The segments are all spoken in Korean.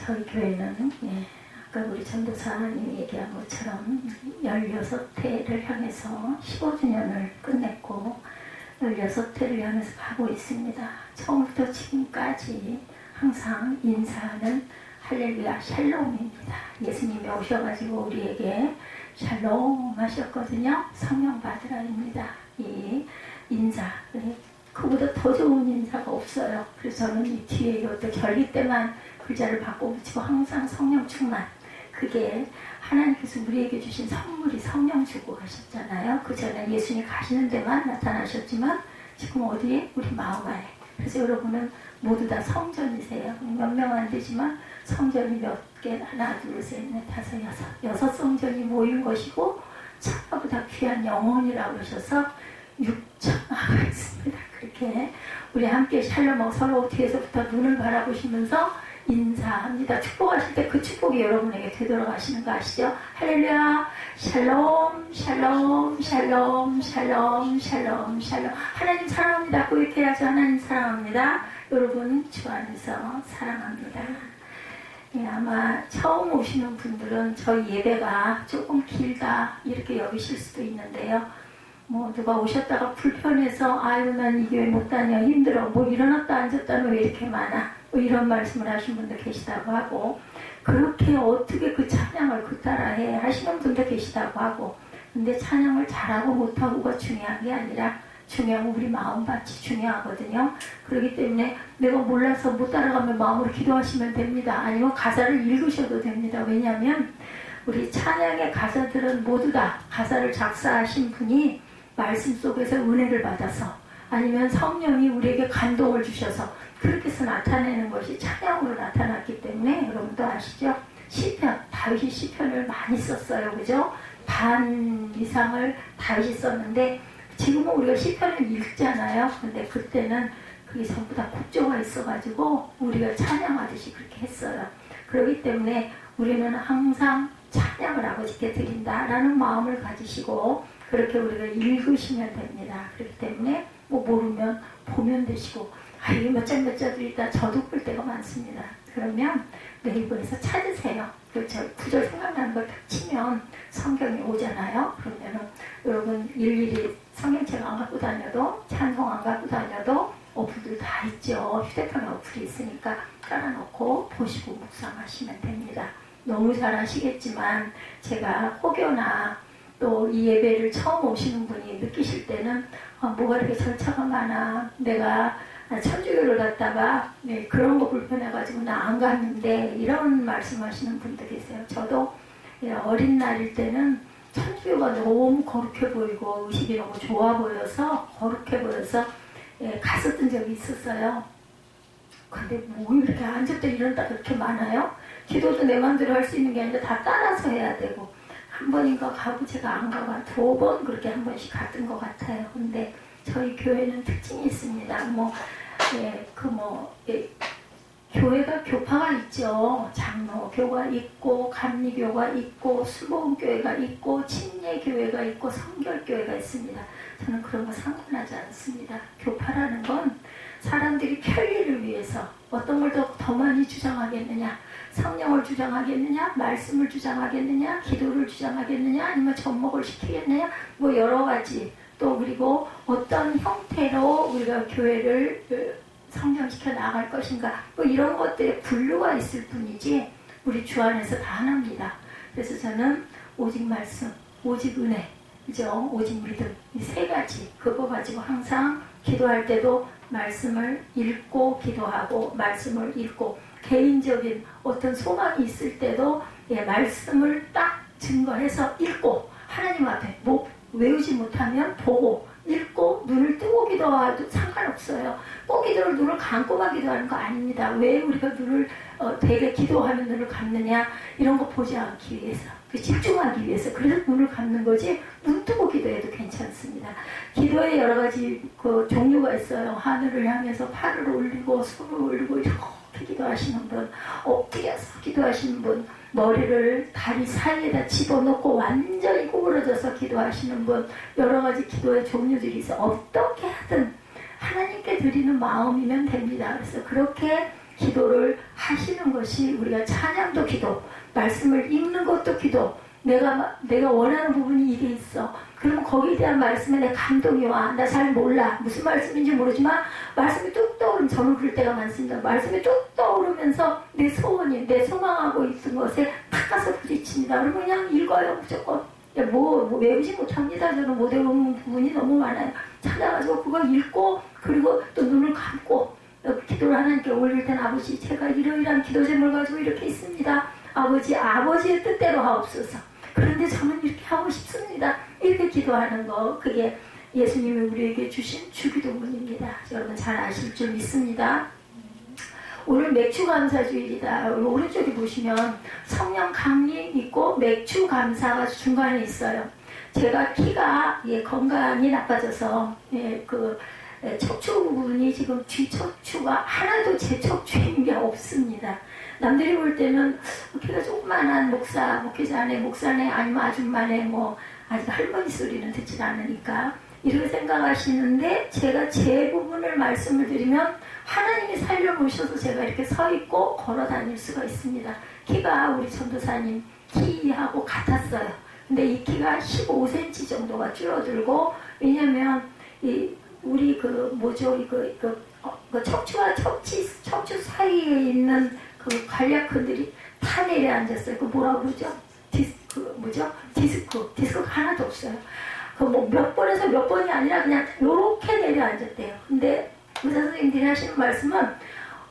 저희 교회는 아까 우리 전도사님이 얘기한 것처럼 16회를 향해서 15주년을 끝냈고 16회를 향해서 가고 있습니다. 처음부터 지금까지 항상 인사하는 할렐루야 샬롬입니다. 예수님이 오셔가지고 우리에게 샬롬 하셨거든요. 성령 받으라입니다. 이 인사, 그보다 더 좋은 인사가 없어요. 그래서 저는 이 뒤에 이것도 결리 때만 글자를 바꿔 붙이고 항상 성령 충만, 그게 하나님께서 우리에게 주신 선물이 성령 주고 가셨잖아요. 그 전에 예수님 가시는 데만 나타나셨지만 지금 어디에? 우리 마음 안에. 그래서 여러분은 모두 다 성전이세요. 몇 명 안 되지만 성전이 몇 개? 하나, 둘, 셋, 넷, 다섯, 여섯 성전이 모인 것이고 천하보다 귀한 영혼이라고 하셔서 6천하가 있습니다. 그렇게 우리 함께 샬롬하고 서로 뒤에서부터 눈을 바라보시면서 인사합니다. 축복하실 때 그 축복이 여러분에게 되도록 하시는 거 아시죠? 할렐루야 샬롬 샬롬 샬롬 샬롬 샬롬 샬롬. 하나님 사랑합니다. 고백해 야죠. 하나님 사랑합니다. 여러분 주 안에서 사랑합니다. 아마 처음 오시는 분들은 저희 예배가 조금 길다 이렇게 여기실 수도 있는데요. 뭐 누가 오셨다가 불편해서 아유 난 이 교회 못 다녀 힘들어 뭐 일어났다 앉았다는 왜 이렇게 많아 뭐 이런 말씀을 하신 분도 계시다고 하고, 그렇게 어떻게 그 찬양을 그 따라해 하시는 분도 계시다고 하고, 근데 찬양을 잘하고 못하고가 중요한 게 아니라 중요한 건 우리 마음밭이 중요하거든요. 그렇기 때문에 내가 몰라서 못 따라가면 마음으로 기도하시면 됩니다. 아니면 가사를 읽으셔도 됩니다. 왜냐하면 우리 찬양의 가사들은 모두 다 가사를 작사하신 분이 말씀 속에서 은혜를 받아서 아니면 성령이 우리에게 감동을 주셔서 그렇게 해서 나타내는 것이 찬양으로 나타났기 때문에 여러분도 아시죠? 시편, 다윗이 시편을 많이 썼어요. 그죠? 반 이상을 다윗이 썼는데 지금은 우리가 시편을 읽잖아요. 근데 그때는 그게 전부 다 국조가 있어가지고 우리가 찬양하듯이 그렇게 했어요. 그렇기 때문에 우리는 항상 찬양을 아버지께 드린다라는 마음을 가지시고 그렇게 우리가 읽으시면 됩니다. 그렇기 때문에 뭐 모르면 보면 되시고 이게 몇 자들이 다 저도 볼 때가 많습니다. 그러면 네이버에서 찾으세요. 저 구절 생각나는 걸 딱 치면 성경이 오잖아요. 그러면은 여러분 일일이 성경책 안 갖고 다녀도 찬송 안 갖고 다녀도 어플들 다 있죠. 휴대폰에 어플이 있으니까 깔아놓고 보시고 묵상하시면 됩니다. 너무 잘 아시겠지만 제가 혹여나 또 이 예배를 처음 오시는 분이 느끼실 때는 뭐가 이렇게 절차가 많아, 내가 천주교를 갔다가 그런 거 불편해가지고 나 안 갔는데 이런 말씀하시는 분들 계세요. 저도 어린 날일 때는 천주교가 너무 거룩해 보이고 의식이 너무 좋아 보여서 거룩해 보여서 갔었던 적이 있었어요. 근데 뭐 이렇게 앉았다 일어났다 그렇게 많아요? 기도도 내 마음대로 할 수 있는 게 아니라 다 따라서 해야 되고, 한 번인가 가고 제가 안 가고 한 2번 그렇게 한 번씩 갔던 것 같아요. 근데 저희 교회는 특징이 있습니다. 교회가 교파가 있죠. 장로교가 있고 감리교가 있고 수보음교회가 있고 침례교회가 있고 성결교회가 있습니다. 저는 그런 거 상관하지 않습니다. 교파라는 건 사람들이 편리를 위해서 어떤 걸 더 많이 주장하겠느냐, 성령을 주장하겠느냐, 말씀을 주장하겠느냐, 기도를 주장하겠느냐, 아니면 접목을 시키겠느냐, 뭐 여러 가지, 또 그리고 어떤 형태로 우리가 교회를 성장시켜 나갈 것인가, 뭐 이런 것들에 분류가 있을 뿐이지 우리 주 안에서 다 하나입니다. 그래서 저는 오직 말씀, 오직 은혜, 그죠? 오직 믿음, 이 3가지 그거 가지고 항상 기도할 때도 말씀을 읽고 기도하고 말씀을 읽고, 개인적인 어떤 소망이 있을 때도 말씀을 딱 증거해서 읽고, 하나님 앞에 뭐 외우지 못하면 보고 읽고 눈을 뜨고 기도해도 상관없어요. 꼭 기도를 눈을 감고만 기도하는 거 아닙니다. 왜 우리가 눈을 되게 기도하면 눈을 감느냐, 이런 거 보지 않기 위해서, 집중하기 위해서 그래서 눈을 감는 거지, 눈 뜨고 기도해도 괜찮습니다. 기도에 여러 가지 그 종류가 있어요. 하늘을 향해서 팔을 올리고 손을 올리고 이렇게 기도하시는 분, 엎드려서 기도하시는 분, 머리를 다리 사이에다 집어넣고 완전히 구부러져서 기도하시는 분, 여러 가지 기도의 종류들이 있어요. 어떻게 하든 하나님께 드리는 마음이면 됩니다. 그래서 그렇게 기도를 하시는 것이 우리가 찬양도 기도, 말씀을 읽는 것도 기도, 내가 원하는 부분이 이게 있어. 그러면 거기에 대한 말씀에 내 감동이 와. 나 잘 몰라. 무슨 말씀인지 모르지만 말씀이 뚝 떠오르면 저는 그럴 때가 많습니다. 말씀이 뚝 떠오르면서 내 소원이, 내 소망하고 있는 것에 탁 가서 부딪힙니다. 그러면 그냥 읽어요. 무조건. 뭐 외우지 못합니다. 저는 못 외우는 부분이 너무 많아요. 찾아가지고 그거 읽고 그리고 또 눈을 감고 기도를 하나님께 올릴 땐 아버지 제가 이러이러한 기도 제목을 가지고 이렇게 있습니다. 아버지의 뜻대로 하옵소서. 그런데 저는 이렇게 하고 싶습니다. 이렇게 기도하는 거, 그게 예수님이 우리에게 주신 주기도문입니다. 여러분 잘 아실 줄 믿습니다. 오늘 맥주감사주일이다. 오른쪽에 보시면 성령 강림 있고 맥주감사가 중간에 있어요. 제가 키가 건강이 나빠져서 척추 부분이 지금 뒤척추가 하나도 제 척추인 게 없습니다. 남들이 볼 때는 키가 조그만한 목회자네, 목사네, 아니면 아줌마네, 아직 할머니 소리는 듣질 않으니까 이렇게 생각하시는데 제가 제 부분을 말씀을 드리면 하나님이 살려놓으셔서 제가 이렇게 서 있고 걸어 다닐 수가 있습니다. 키가 우리 전도사님 키하고 같았어요. 근데 이 키가 15cm 정도가 줄어들고, 왜냐면 우리 척추와 척추 사이에 있는 그 관략근들이 다 내려앉았어요. 그 뭐라고 그러죠? 디스크가 하나도 없어요. 몇 번에서 몇 번이 아니라 그냥 요렇게 내려앉았대요. 근데 의사 선생님들이 하시는 말씀은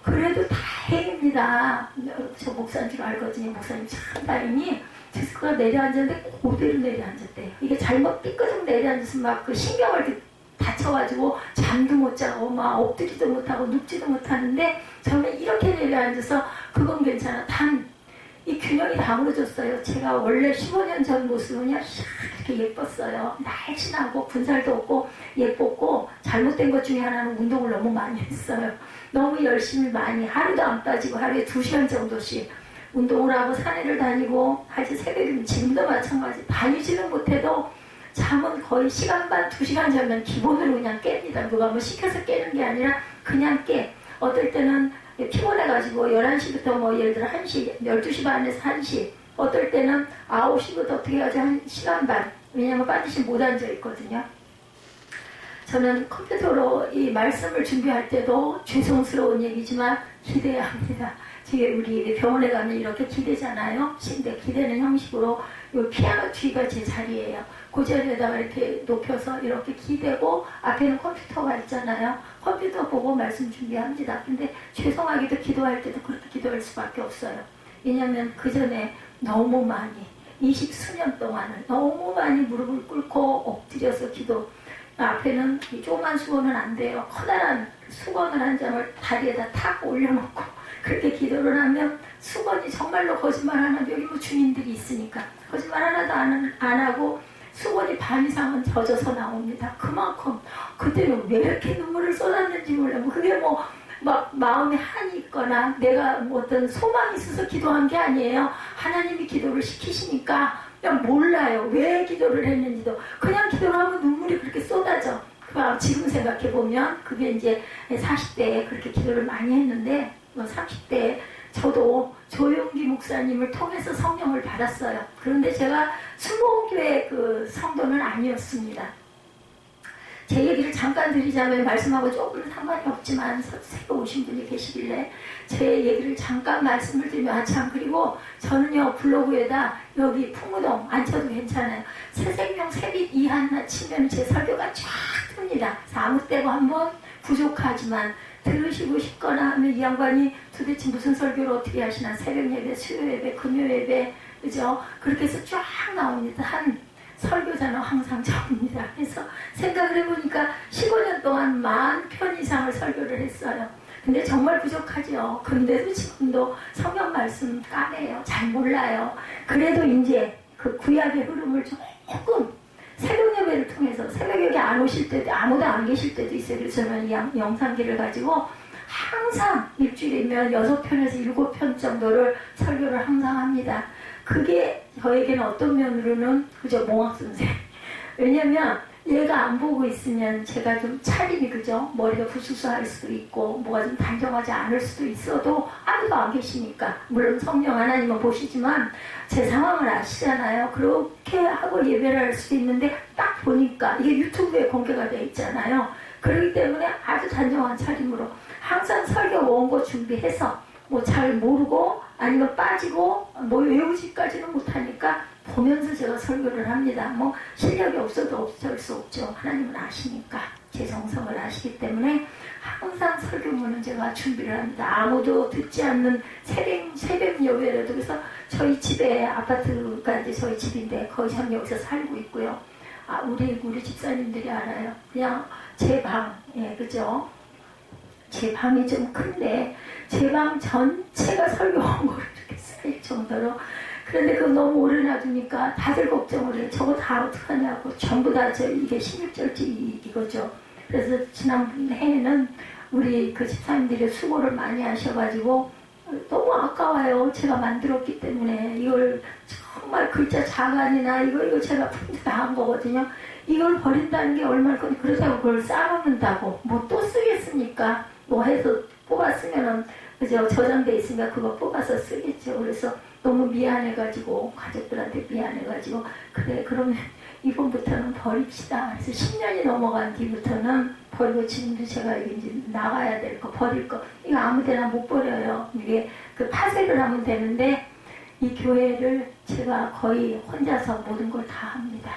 그래도 다행입니다. 저 목사인 줄 알거든요. 목사님 참 다행히 디스크가 내려앉았는데 그대로 내려앉았대요. 이게 잘못 삐끗하고 내려앉아서 막 그 신경을 다쳐가지고 잠도 못 자고 막 엎드리지도 못하고 눕지도 못하는데 저는 이렇게 내려앉아서 그건 괜찮아. 단 이 균형이 다 무너졌어요. 제가 원래 15년 전 모습은 이렇게 예뻤어요. 날씬하고 군살도 없고 예뻤고, 잘못된 것 중에 하나는 운동을 너무 많이 했어요. 너무 열심히 많이, 하루도 안 빠지고 하루에 2시간 정도씩 운동을 하고 산에를 다니고, 사실 새벽이면 지금도 마찬가지. 다니지는 못해도 잠은 거의 시간 반, 2시간 자면 기본으로 그냥 깹니다. 누가 뭐 시켜서 깨는 게 아니라 그냥 깨. 어떨 때는 피곤해가지고 11시부터 예를 들어 1시, 12시 반에서 1시, 어떨 때는 9시부터 어떻게 하죠? 1시간 반. 왜냐면 반드시 못 앉아있거든요. 저는 컴퓨터로 이 말씀을 준비할 때도 죄송스러운 얘기지만 기대야 합니다. 우리 병원에 가면 이렇게 기대잖아요. 근데 기대는 형식으로 이 피아노 뒤가 제 자리예요. 그 자리에다가 이렇게 높여서 이렇게 기대고 앞에는 컴퓨터가 있잖아요. 컴퓨터 보고 말씀 준비합니다. 근데 죄송하게도 기도할 때도 그렇게 기도할 수밖에 없어요. 왜냐하면 그 전에 너무 많이 20수년 동안을 너무 많이 무릎을 꿇고 엎드려서 기도. 앞에는 조그만 수건은 안 돼요. 커다란 수건을 한 장을 다리에다 탁 올려놓고 그렇게 기도를 하면 수건이 정말로 거짓말 안 하면, 여기 뭐 주민들이 있으니까 거짓말 하나도 안 하고 수건이 반 이상은 젖어서 나옵니다. 그만큼 그때는 왜 이렇게 눈물을 쏟았는지 몰라요. 그게 막 마음에 한이 있거나 내가 어떤 소망이 있어서 기도한 게 아니에요. 하나님이 기도를 시키시니까 그냥 몰라요. 왜 기도를 했는지도. 그냥 기도를 하면 눈물이 그렇게 쏟아져. 지금 생각해보면 그게 이제 40대에 그렇게 기도를 많이 했는데 30대에 저도 조용기 목사님을 통해서 성령을 받았어요. 그런데 제가 수목교회 그 성도는 아니었습니다. 제 얘기를 잠깐 드리자면, 말씀하고 조금 상관이 없지만 새로 오신 분이 계시길래 제 얘기를 잠깐 말씀을 드리면, 그리고 저는요 블로그에다 여기 풍무동 안 쳐도 괜찮아요. 새생명 새빛 이하나 치면 제 설교가 쫙 뜹니다. 아무 때고 한번 부족하지만 들으시고 싶거나 하면 이 양반이 도대체 무슨 설교를 어떻게 하시나, 새벽 예배, 수요 예배, 금요 예배, 그죠? 그렇게 해서 쫙 나옵니다. 한 설교자는 항상 저입니다. 그래서 생각을 해보니까 15년 동안 10,000편 이상을 설교를 했어요. 근데 정말 부족하죠. 근데도 지금도 성경 말씀 까매요. 잘 몰라요. 그래도 이제 그 구약의 흐름을 조금 새벽 예배를 통해서, 새벽 예배 안 오실 때도, 아무도 안 계실 때도 있어요. 그래서 저는 이 영상기를 가지고 항상 일주일이면 6편에서 7편 정도를 설교를 항상 합니다. 그게 저에게는 어떤 면으로는 그저 몽학 선생. 왜냐면 얘가 안 보고 있으면 제가 좀 차림이 그죠? 머리가 부스스할 수도 있고 뭐가 좀 단정하지 않을 수도 있어도 아무도 안 계시니까 물론 성령 하나님은 보시지만 제 상황을 아시잖아요. 그렇게 하고 예배를 할 수도 있는데 딱 보니까 이게 유튜브에 공개가 돼 있잖아요. 그렇기 때문에 아주 단정한 차림으로 항상 설교 원고 준비해서 뭐 잘 모르고 아니면 빠지고 뭐 외우지까지는 못하니까 보면서 제가 설교를 합니다. 뭐 실력이 없어도 어쩔 수 없죠. 하나님은 아시니까 제 정성을 아시기 때문에 항상 설교문은 제가 준비를 합니다. 아무도 듣지 않는 새벽 예배라도. 그래서 저희 집에 아파트가 이제 저희 집인데 거의 전 여기서 살고 있고요. 아 우리 집사님들이 알아요. 그냥 제 방, 예 그죠? 제 방이 좀 큰데 제 방 전체가 설교 원고를 이렇게 쌓일 정도로. 그런데 그거 너무 오래 놔두니까 다들 걱정을 해요. 저거 다 어떡하냐고. 전부 다 이게 16절지 이거죠. 그래서 지난 해에는 우리 그 집사님들이 수고를 많이 하셔가지고 너무 아까워요. 제가 만들었기 때문에 이걸 정말 글자 자간이나 이거 제가 프린트 다 한 거거든요. 이걸 버린다는 게 얼마나 큰, 그렇다고 그걸 쌓아놓는다고 뭐 또 쓰겠습니까? 뭐 해서 뽑았으면은 그죠? 저장돼 있으니까 그거 뽑아서 쓰겠죠. 그래서 너무 미안해가지고 가족들한테 미안해가지고 그래 그러면 이번부터는 버립시다. 그래서 10년이 넘어간 뒤부터는 버리고 지금도 제가 이제 나가야 될 거 버릴 거 이거 아무데나 못 버려요. 이게 그 파쇄를 하면 되는데 이 교회를 제가 거의 혼자서 모든 걸 다 합니다.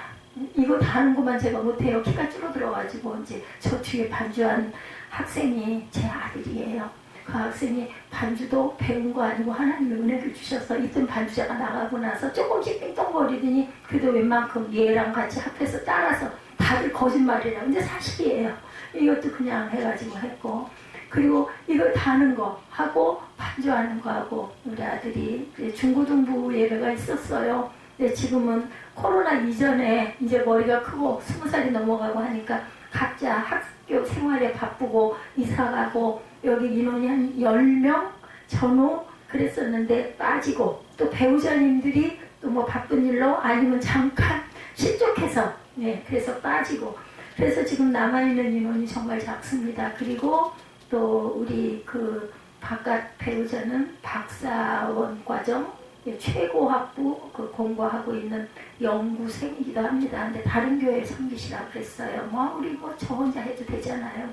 이거 다 하는 것만 제가 못해요. 키가 줄어들어가지고 이제 저 뒤에 반주한 학생이 제 아들이에요. 그 학생이 반주도 배운 거 아니고 하나님의 은혜를 주셔서 있던 반주자가 나가고 나서 조금씩 띵동거리더니 그래도 웬만큼 얘랑 같이 합해서 따라서 다들 거짓말이라고. 근데 사실이에요. 이것도 그냥 해가지고 했고 그리고 이걸 다 하는 거 하고 반주하는 거 하고 우리 아들이 중고등부 예배가 있었어요. 근데 지금은 코로나 이전에 이제 머리가 크고 20살이 넘어가고 하니까 각자 학교 생활에 바쁘고 이사가고 여기 인원이 한 10명 전후 그랬었는데 빠지고 또 배우자님들이 또 뭐 바쁜 일로 아니면 잠깐 실족해서 네 그래서 빠지고 그래서 지금 남아있는 인원이 정말 작습니다. 그리고 또 우리 그 바깥 배우자는 박사원 과정 최고학부 그 공부하고 있는 연구생이기도 합니다. 근데 다른 교회에 섬기시라고 그랬어요. 뭐 우리 뭐 저 혼자 해도 되잖아요.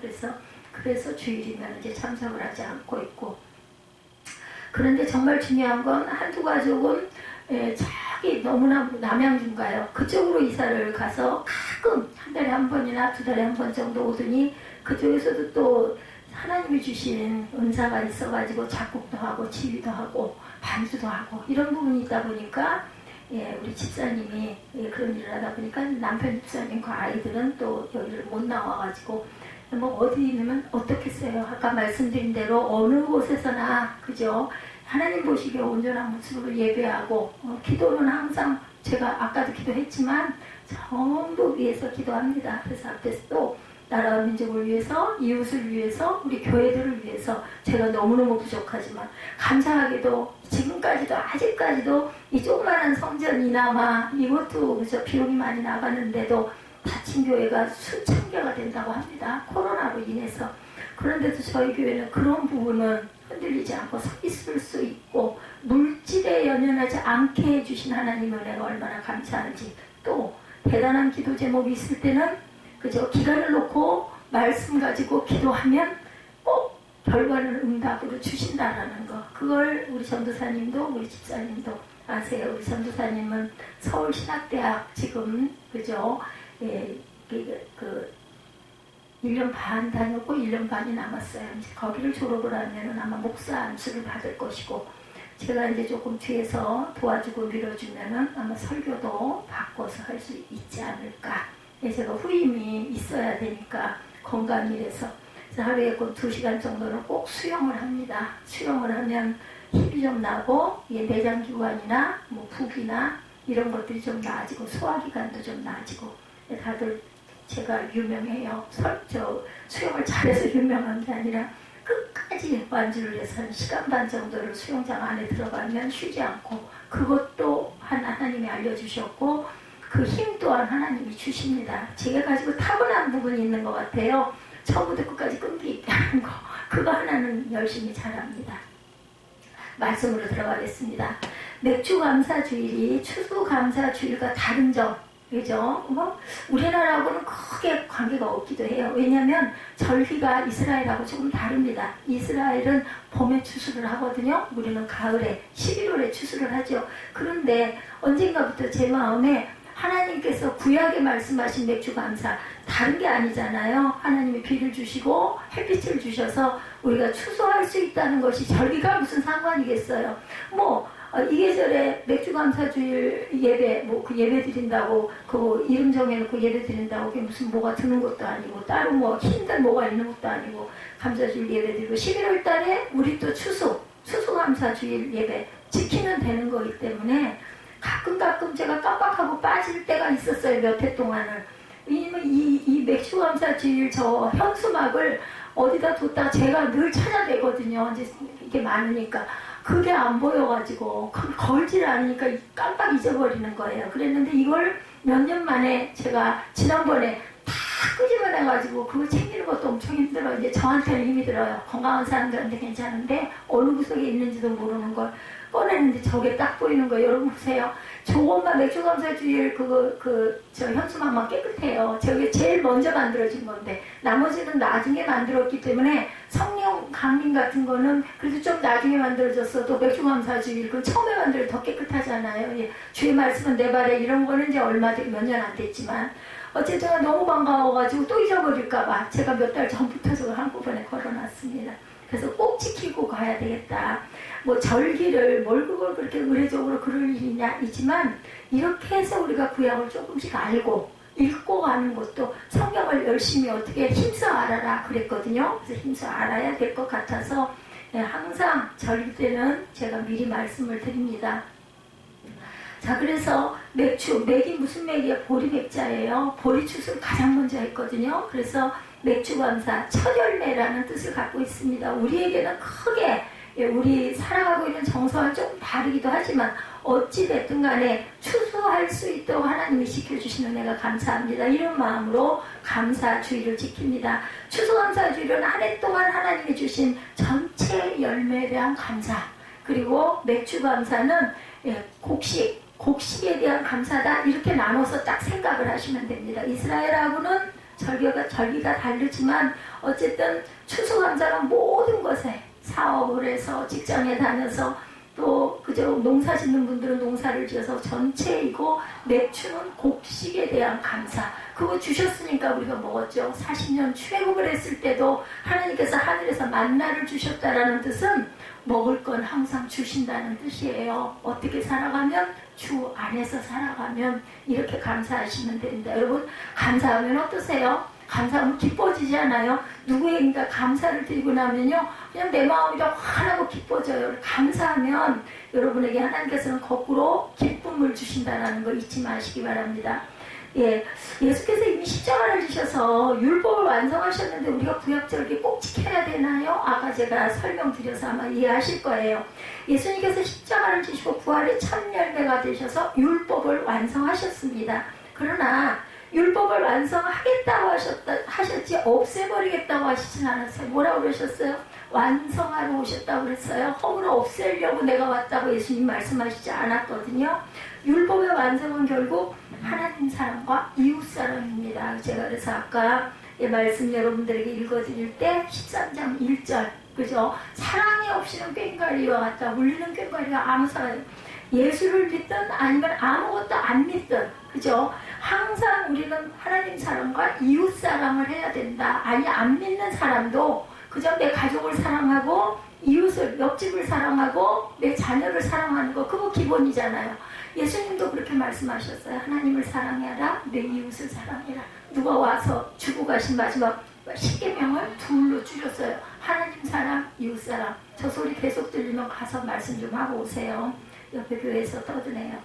그래서 주일이면 이제 참석을 하지 않고 있고. 그런데 정말 중요한 건 한두 가족은 저기 너무나 남양주인가요? 그쪽으로 이사를 가서 가끔 한 달에 한 번이나 두 달에 한 번 정도 오더니 그쪽에서도 또 하나님이 주신 은사가 있어가지고 작곡도 하고 지휘도 하고 반주도 하고 이런 부분이 있다 보니까 우리 집사님이 그런 일을 하다 보니까 남편 집사님과 아이들은 또 여기를 못 나와가지고 뭐 어디 있으면 어떻겠어요. 아까 말씀드린 대로 어느 곳에서나 그죠? 하나님 보시기에 온전한 모습으로 예배하고 기도는 항상 제가 아까도 기도했지만 전부 위해서 기도합니다. 그래서 앞에서 또 나라와 민족을 위해서, 이웃을 위해서, 우리 교회들을 위해서 제가 너무너무 부족하지만 감사하게도 지금까지도 아직까지도 이 조그마한 성전이나마 이것도 그저 비용이 많이 나가는데도 닫힌 교회가 수천 개가 된다고 합니다. 코로나로 인해서. 그런데도 저희 교회는 그런 부분은 흔들리지 않고 서 있을 수 있고 물질에 연연하지 않게 해주신 하나님의 은혜가 얼마나 감사한지. 또 대단한 기도 제목이 있을 때는 그저 기간을 놓고 말씀 가지고 기도하면 꼭 결과를 응답으로 주신다라는 거. 그걸 우리 전도사님도 우리 집사님도 아세요. 우리 전도사님은 서울신학대학 지금 그죠? 그 1년 반 다녔고 1년 반이 남았어요. 이제 거기를 졸업을 하면 아마 목사 안수를 받을 것이고 제가 이제 조금 뒤에서 도와주고 밀어주면은 아마 설교도 바꿔서 할 수 있지 않을까. 제가 후임이 있어야 되니까 건강이라서 하루에 꼭 2시간 정도는 꼭 수영을 합니다. 수영을 하면 힘이 좀 나고 내장기관이나 뭐 부기나 이런 것들이 좀 나아지고 소화기관도 좀 나아지고 다들 제가 유명해요. 수영을 잘해서 유명한 게 아니라 끝까지 완주를 해서 한 시간 반 정도를 수영장 안에 들어가면 쉬지 않고 그것도 하나님이 알려주셨고 그 힘 또한 하나님이 주십니다. 제가 가지고 타고난 부분이 있는 것 같아요. 처음부터 끝까지 끈기 있게 하는 거, 그거 하나는 열심히 잘합니다. 말씀으로 들어가겠습니다. 맥주감사주일이 추수감사주일과 다른 점, 그죠? 우리나라하고는 크게 관계가 없기도 해요. 왜냐하면 절기가 이스라엘하고 조금 다릅니다. 이스라엘은 봄에 추수를 하거든요. 우리는 가을에 11월에 추수를 하죠. 그런데 언젠가부터 제 마음에 하나님께서 구약에 말씀하신 맥주감사, 다른 게 아니잖아요. 하나님이 비를 주시고 햇빛을 주셔서 우리가 추수할 수 있다는 것이 절기가 무슨 상관이겠어요. 이 계절에 맥주감사주일 예배, 그 예배 드린다고, 그 이름 정해놓고 예배 드린다고, 그게 무슨 뭐가 드는 것도 아니고, 따로 힘든 뭐가 있는 것도 아니고, 감사주일 예배 드리고, 11월 달에 우리 또 추수감사주일 예배 지키면 되는 거기 때문에, 가끔 제가 깜빡하고 빠질 때가 있었어요, 몇 해 동안을. 왜냐면 이 맥주감사주일 저 현수막을 어디다 뒀다가 제가 늘 찾아내거든요. 이제 이게 많으니까. 그게 안 보여가지고 걸질 않으니까 깜빡 잊어버리는 거예요. 그랬는데 이걸 몇 년 만에 제가 지난번에 다 끄집어내가지고 그거 챙기는 것도 엄청 힘들어요. 이제 저한테는 힘이 들어요. 건강한 사람들한테 괜찮은데 어느 구석에 있는지도 모르는 걸 꺼내는데 저게 딱 보이는 거예요. 여러분 보세요. 저것만 맥주감사주일 저 현수막만 깨끗해요. 저게 제일 먼저 만들어진 건데 나머지는 나중에 만들었기 때문에 성령 강림 같은 거는 그래도 좀 나중에 만들어졌어도 맥주감사주일 그 처음에 만들어 더 깨끗하잖아요. 예. 주의 말씀은 내 발에 이런 거는 이제 몇 년 안 됐지만 어쨌든 너무 반가워가지고 또 잊어버릴까봐 제가 몇 달 전부터 저걸 한꺼번에 걸어놨습니다. 그래서 꼭 지키고 가야 되겠다. 절기를 그걸 그렇게 의례적으로 그럴 일이냐 이지만 이렇게 해서 우리가 구약을 조금씩 알고 읽고 가는 것도 성경을 열심히 어떻게 힘써 알아라 그랬거든요. 그래서 힘써 알아야 될 것 같아서 항상 절기 때는 제가 미리 말씀을 드립니다. 자, 그래서 맥이 무슨 맥이에요? 보리맥자예요. 보리추수를 가장 먼저 했거든요. 그래서 맥주감사, 첫 열매라는 뜻을 갖고 있습니다. 우리에게는 크게 우리 살아가고 있는 정서와 조금 다르기도 하지만 어찌됐든 간에 추수할 수 있도록 하나님이 지켜주시는 은혜가 감사합니다. 이런 마음으로 감사주의를 지킵니다. 추수감사주의는 한 해 동안 하나님이 주신 전체 열매에 대한 감사, 그리고 맥주감사는 곡식에 대한 감사다, 이렇게 나눠서 딱 생각을 하시면 됩니다. 이스라엘하고는 절기가 다르지만 어쨌든 추수감사는 모든 것에 사업을 해서 직장에 다녀서 또 그저 농사 짓는 분들은 농사를 지어서 전체이고 맥주는 곡식에 대한 감사, 그거 주셨으니까 우리가 먹었죠. 40년 출애굽을 했을 때도 하나님께서 하늘에서 만나를 주셨다라는 뜻은 먹을 건 항상 주신다는 뜻이에요. 어떻게 살아가면? 주 안에서 살아가면 이렇게 감사하시면 됩니다. 여러분, 감사하면 어떠세요? 감사하면 기뻐지지 않아요? 누구에게인가 감사를 드리고 나면요, 그냥 내 마음이 다 환하고 기뻐져요. 감사하면 여러분에게 하나님께서는 거꾸로 기쁨을 주신다는 거 잊지 마시기 바랍니다. 예수께서 이미 십자가를 지셔서 율법을 완성하셨는데 우리가 구약절기 꼭 지켜야 되나요? 아까 제가 설명드려서 아마 이해하실 거예요. 예수님께서 십자가를 지시고 부활의 첫 열매가 되셔서 율법을 완성하셨습니다. 그러나 율법을 완성하겠다고 하셨지 없애버리겠다고 하시진 않았어요. 뭐라고 그러셨어요? 완성하러 오셨다고 그랬어요. 허물을 없애려고 내가 왔다고 예수님 말씀하시지 않았거든요. 율법의 완성은 결국 하나님 사랑과 이웃 사랑입니다. 제가 그래서 아까 이 말씀 여러분들에게 읽어드릴 때 13장 1절, 그죠? 사랑이 없이는 꽹과리와 같다. 울리는 꽹과리가 아무 사랑, 예수를 믿든 아니면 아무것도 안 믿든, 그죠? 항상 우리는 하나님 사랑과 이웃 사랑을 해야 된다. 아니, 안 믿는 사람도 그저 내 가족을 사랑하고 이웃을, 옆집을 사랑하고 내 자녀를 사랑하는 거, 그거 기본이잖아요. 예수님도 그렇게 말씀하셨어요. 하나님을 사랑해라, 내 이웃을 사랑해라. 누가 와서 주고 가신 마지막 10계명을 둘로 줄였어요. 하나님 사랑, 이웃 사랑. 저 소리 계속 들리면 가서 말씀 좀 하고 오세요. 옆에 교회에서 떠드네요.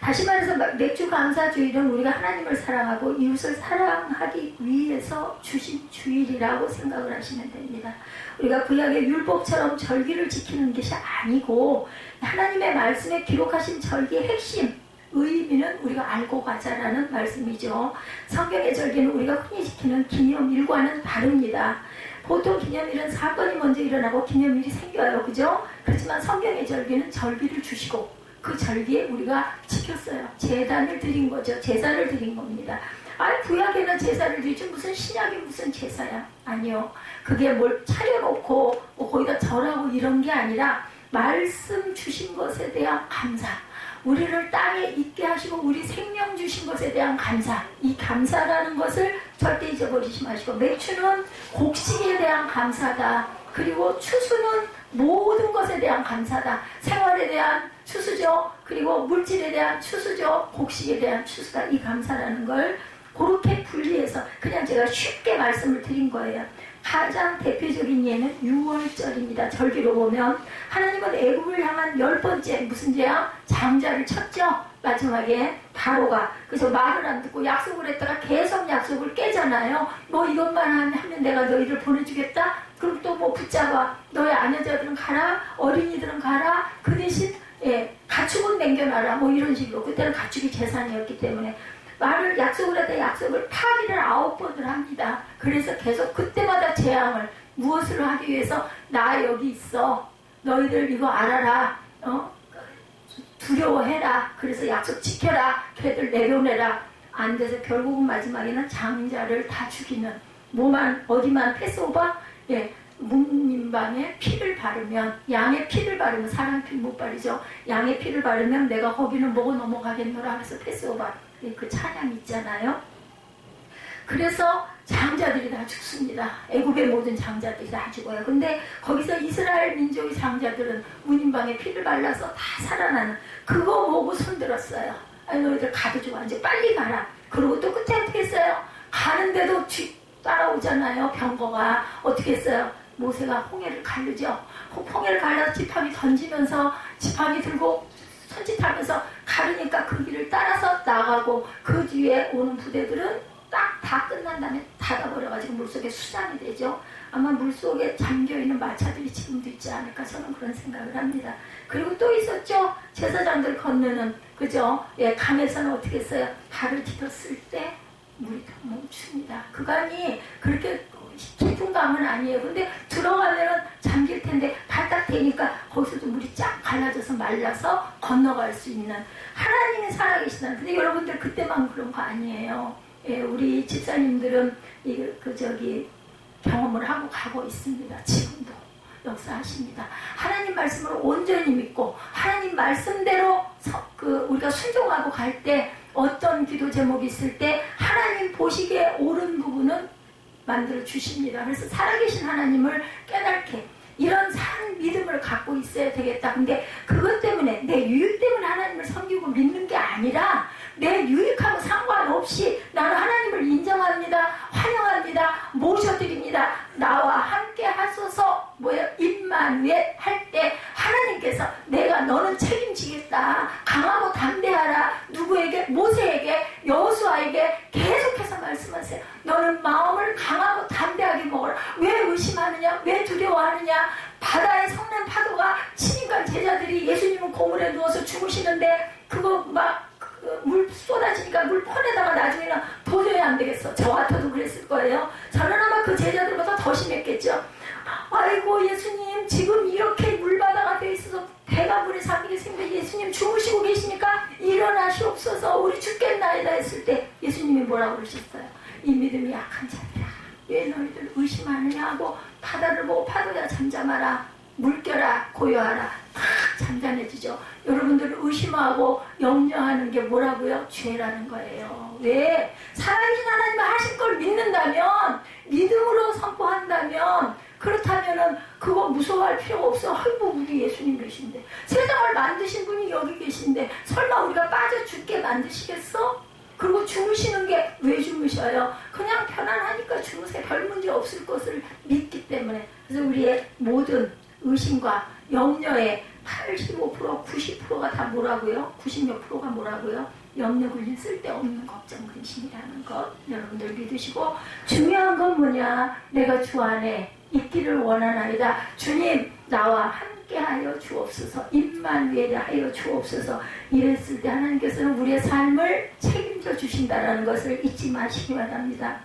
다시 말해서 맥주감사주일은 우리가 하나님을 사랑하고 이웃을 사랑하기 위해서 주신 주일이라고 생각을 하시면 됩니다. 우리가 구약의 율법처럼 절기를 지키는 것이 아니고 하나님의 말씀에 기록하신 절기의 핵심, 의미는 우리가 알고 가자라는 말씀이죠. 성경의 절기는 우리가 흔히 지키는 기념일과는 다릅니다. 보통 기념일은 사건이 먼저 일어나고 기념일이 생겨요. 그죠? 그렇지만 성경의 절기는 절기를 주시고 그 절기에 우리가 지켰어요. 제단을 드린 거죠. 제사를 드린 겁니다. 구약에는 제사를 드리지 무슨 신약이 무슨 제사야? 아니요. 그게 뭘 차려놓고 거기다 절하고 이런 게 아니라 말씀 주신 것에 대한 감사, 우리를 땅에 있게 하시고 우리 생명 주신 것에 대한 감사, 이 감사라는 것을 절대 잊어버리지 마시고, 매추는 곡식에 대한 감사다. 그리고 추수는 모든 것에 대한 감사다. 생활에 대한 추수죠. 그리고 물질에 대한 추수죠. 곡식에 대한 추수다. 이 감사라는 걸 그렇게 분리해서 그냥 제가 쉽게 말씀을 드린 거예요. 가장 대표적인 예는 6월절입니다. 절기로 보면 하나님은 애굽을 향한 10번째 무슨 죄야? 장자를 쳤죠. 마지막에 바로가 그래서 말을 안 듣고 약속을 했다가 계속 약속을 깨잖아요. 뭐 이것만 하면 내가 너희를 보내주겠다. 그럼 또 뭐 붙잡아 너희 아녀자들은 가라, 어린이들은 가라. 그 대신 가축은 남겨놔라. 뭐 이런 식으로. 그때는 가축이 재산이었기 때문에 말을 약속을 했다 약속을 파기를 9번을 합니다. 그래서 계속 그때마다 재앙을 무엇을 하기 위해서 나 여기 있어. 너희들 이거 알아라. 두려워해라. 그래서 약속 지켜라. 걔들 내려내라. 안 돼서 결국은 마지막에는 장자를 다 죽이는 뭐만 어디만 패스오버? 묵님방에 피를 바르면 양의 피를 바르면 사람 피 못 바르죠. 양의 피를 바르면 내가 거기는 먹어 넘어가겠노라 하면서 패스오버 그 찬양 있잖아요. 그래서 장자들이 다 죽습니다. 애굽의 모든 장자들이 다 죽어요. 근데 거기서 이스라엘 민족의 장자들은 문인방에 피를 발라서 다 살아나는 그거 보고 손들었어요. 아니 너희들 가도 좋아. 이제 빨리 가라. 그리고 또 끝에 어떻게 했어요? 가는데도 따라오잖아요. 병거가 어떻게 했어요? 모세가 홍해를 가르죠. 홍해를 갈라서 지팡이 던지면서 지팡이 들고 손짓하면서 가르니까 그 길을 따라서 나가고 그 뒤에 오는 부대들은 딱 다 끝난 다음에 닫아버려가지고 물속에 수장이 되죠. 아마 물속에 잠겨있는 마차들이 지금도 있지 않을까 저는 그런 생각을 합니다. 그리고 또 있었죠. 제사장들 건너는 그죠. 강에서는 어떻게 했어요? 발을 디뎠을 때 물이 다 멈춥니다. 그 강이 그렇게 깊은 강은 아니에요. 근데 들어가면은 잠길 텐데 발딱 대니까 거기서도 물이 쫙 갈라져서 말라서 건너갈 수 있는 하나님이 살아계시다는. 근데 여러분들 그때만 그런 거 아니에요. 우리 집사님들은 경험을 하고 가고 있습니다. 지금도 역사하십니다. 하나님 말씀을 온전히 믿고 하나님 말씀대로 우리가 순종하고 갈 때 어떤 기도 제목이 있을 때 하나님 보시기에 옳은 부분은 만들어 주십니다. 그래서 살아계신 하나님을 깨닫게 이런 산 믿음을 갖고 있어야 되겠다. 근데 그것 때문에 내 유익 때문에 하나님을 섬기고 믿는 게 아니라 내 유익하고 상관없이 나는 하나님을 인정합니다. 환영합니다. 모셔드립니다. 나와 함께 하소서 임마누엘 할 때 하나님께서 내가 너는 책임지겠다. 강하고 담대하라. 누구에게? 모세에게, 여호수아에게 계속해서 말씀하세요. 너는 마음을 강하고 담대하게 먹어라. 왜 의심하느냐? 왜 두려워하느냐? 바다의 성난 파도가 치니까 제자들이 예수님은 고물에 누워서 죽으시는데 그거 물 쏟아지니까 물 퍼내다가 나중에는 도저히 안 되겠어. 저 같아도 그랬을 거예요. 저는 아마 그 제자들보다 더 심했겠죠. 아이고 예수님 지금 이렇게 물바다가 돼 있어서 배가 물에 잠기게 생겨 예수님 주무시고 계시니까 일어나시옵소서 우리 죽겠나이다 했을 때 예수님이 뭐라고 그러셨어요? 이 믿음이 약한 자들아 왜 너희들 의심하느냐 하고 바다를 보고 파도야 잠잠하라 물결아 고요하라 탁 잠잠해지죠. 여러분들 의심하고 염려하는 게 뭐라고요? 죄라는 거예요. 왜? 살아계신 하나님이 하신 걸 믿는다면 믿음으로 선포한다면 그렇다면은 그거 무서워할 필요가 없어. 아이고 우리 예수님 계신데 세상을 만드신 분이 여기 계신데 설마 우리가 빠져 죽게 만드시겠어? 그리고 주무시는 게 왜 주무셔요? 그냥 편안하니까 주무세요. 별 문제 없을 것을 믿기 때문에. 그래서 우리의 모든 의심과 염려의 85%, 90%가 다 뭐라고요? 90몇 프로가 뭐라고요? 염려 근심 쓸데없는 걱정 근심이라는 것 여러분들 믿으시고 중요한 건 뭐냐? 내가 주 안에 있기를 원하나이다. 주님 나와 함께 함께 하여 주옵소서, 임마누엘 하여 주옵소서. 이랬을 때 하나님께서는 우리의 삶을 책임져 주신다는 것을 잊지 마시기 바랍니다.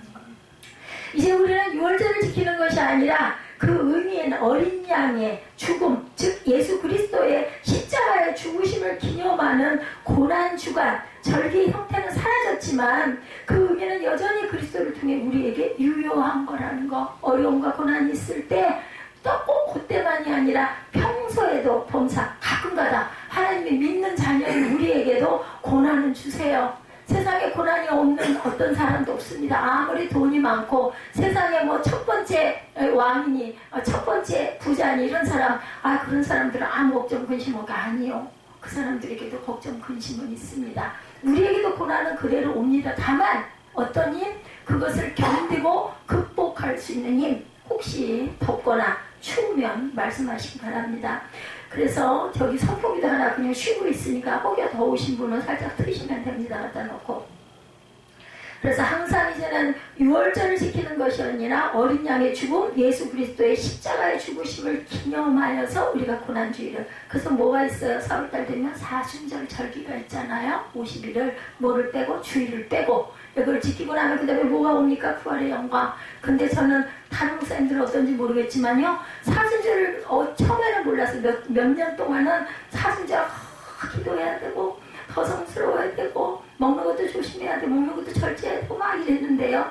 이제 우리는 유월절을 지키는 것이 아니라 그 의미에는 어린 양의 죽음, 즉 예수 그리스도의 십자가의 죽으심을 기념하는 고난주간, 절기의 형태는 사라졌지만 그 의미는 여전히 그리스도를 통해 우리에게 유효한 거라는 거. 어려움과 고난이 있을 때 또 꼭 그때만이 아니라 평소에도 범사 가끔가다 하나님이 믿는 자녀인 우리에게도 고난은 주세요. 세상에 고난이 없는 어떤 사람도 없습니다. 아무리 돈이 많고 세상에 뭐 첫 번째 왕이니 첫 번째 부자니 이런 사람, 그런 사람들은 아무 걱정 근심가 아니요. 그 사람들에게도 걱정 근심은 있습니다. 우리에게도 고난은 그대로 옵니다. 다만 어떤 힘, 그것을 견디고 극복할 수 있는 힘, 혹시 덥거나 추우면 말씀하시기 바랍니다. 그래서 저기 선풍기도 하나 그냥 쉬고 있으니까 혹여 더우신 분은 살짝 트시면 됩니다. 갖다 놓고. 그래서 항상 이제는 유월절을 지키는 것이 아니라 어린 양의 죽음, 예수 그리스도의 십자가의 죽으심을 기념하여서 우리가 고난주의를. 그래서 뭐가 있어요? 4월달 되면 사순절 절기가 있잖아요. 50일을 뭐를 빼고 주일을 빼고 이걸 지키고 나면 그 다음에 뭐가 옵니까? 부활의 영광. 근데 저는 다른 목사님들은 어떤지 모르겠지만요, 사순절을 처음에는 몰라서 몇 년 동안은 사순절 기도해야 되고 더 성스러워야 되고 먹는 것도 조심해야 돼, 먹는 것도 절제해야 되고 막 이랬는데요,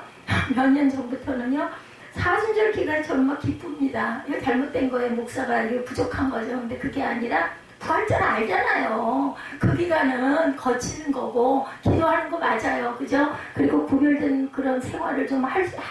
몇 년 전부터는요 사순절 기간이 저는 막 기쁩니다. 이거 잘못된 거예요. 목사가 이게 부족한 거죠. 근데 그게 아니라 부활절 알잖아요. 그 기간은 거치는 거고 기도하는 거 맞아요. 그죠? 그리고 구별된 그런 생활을 좀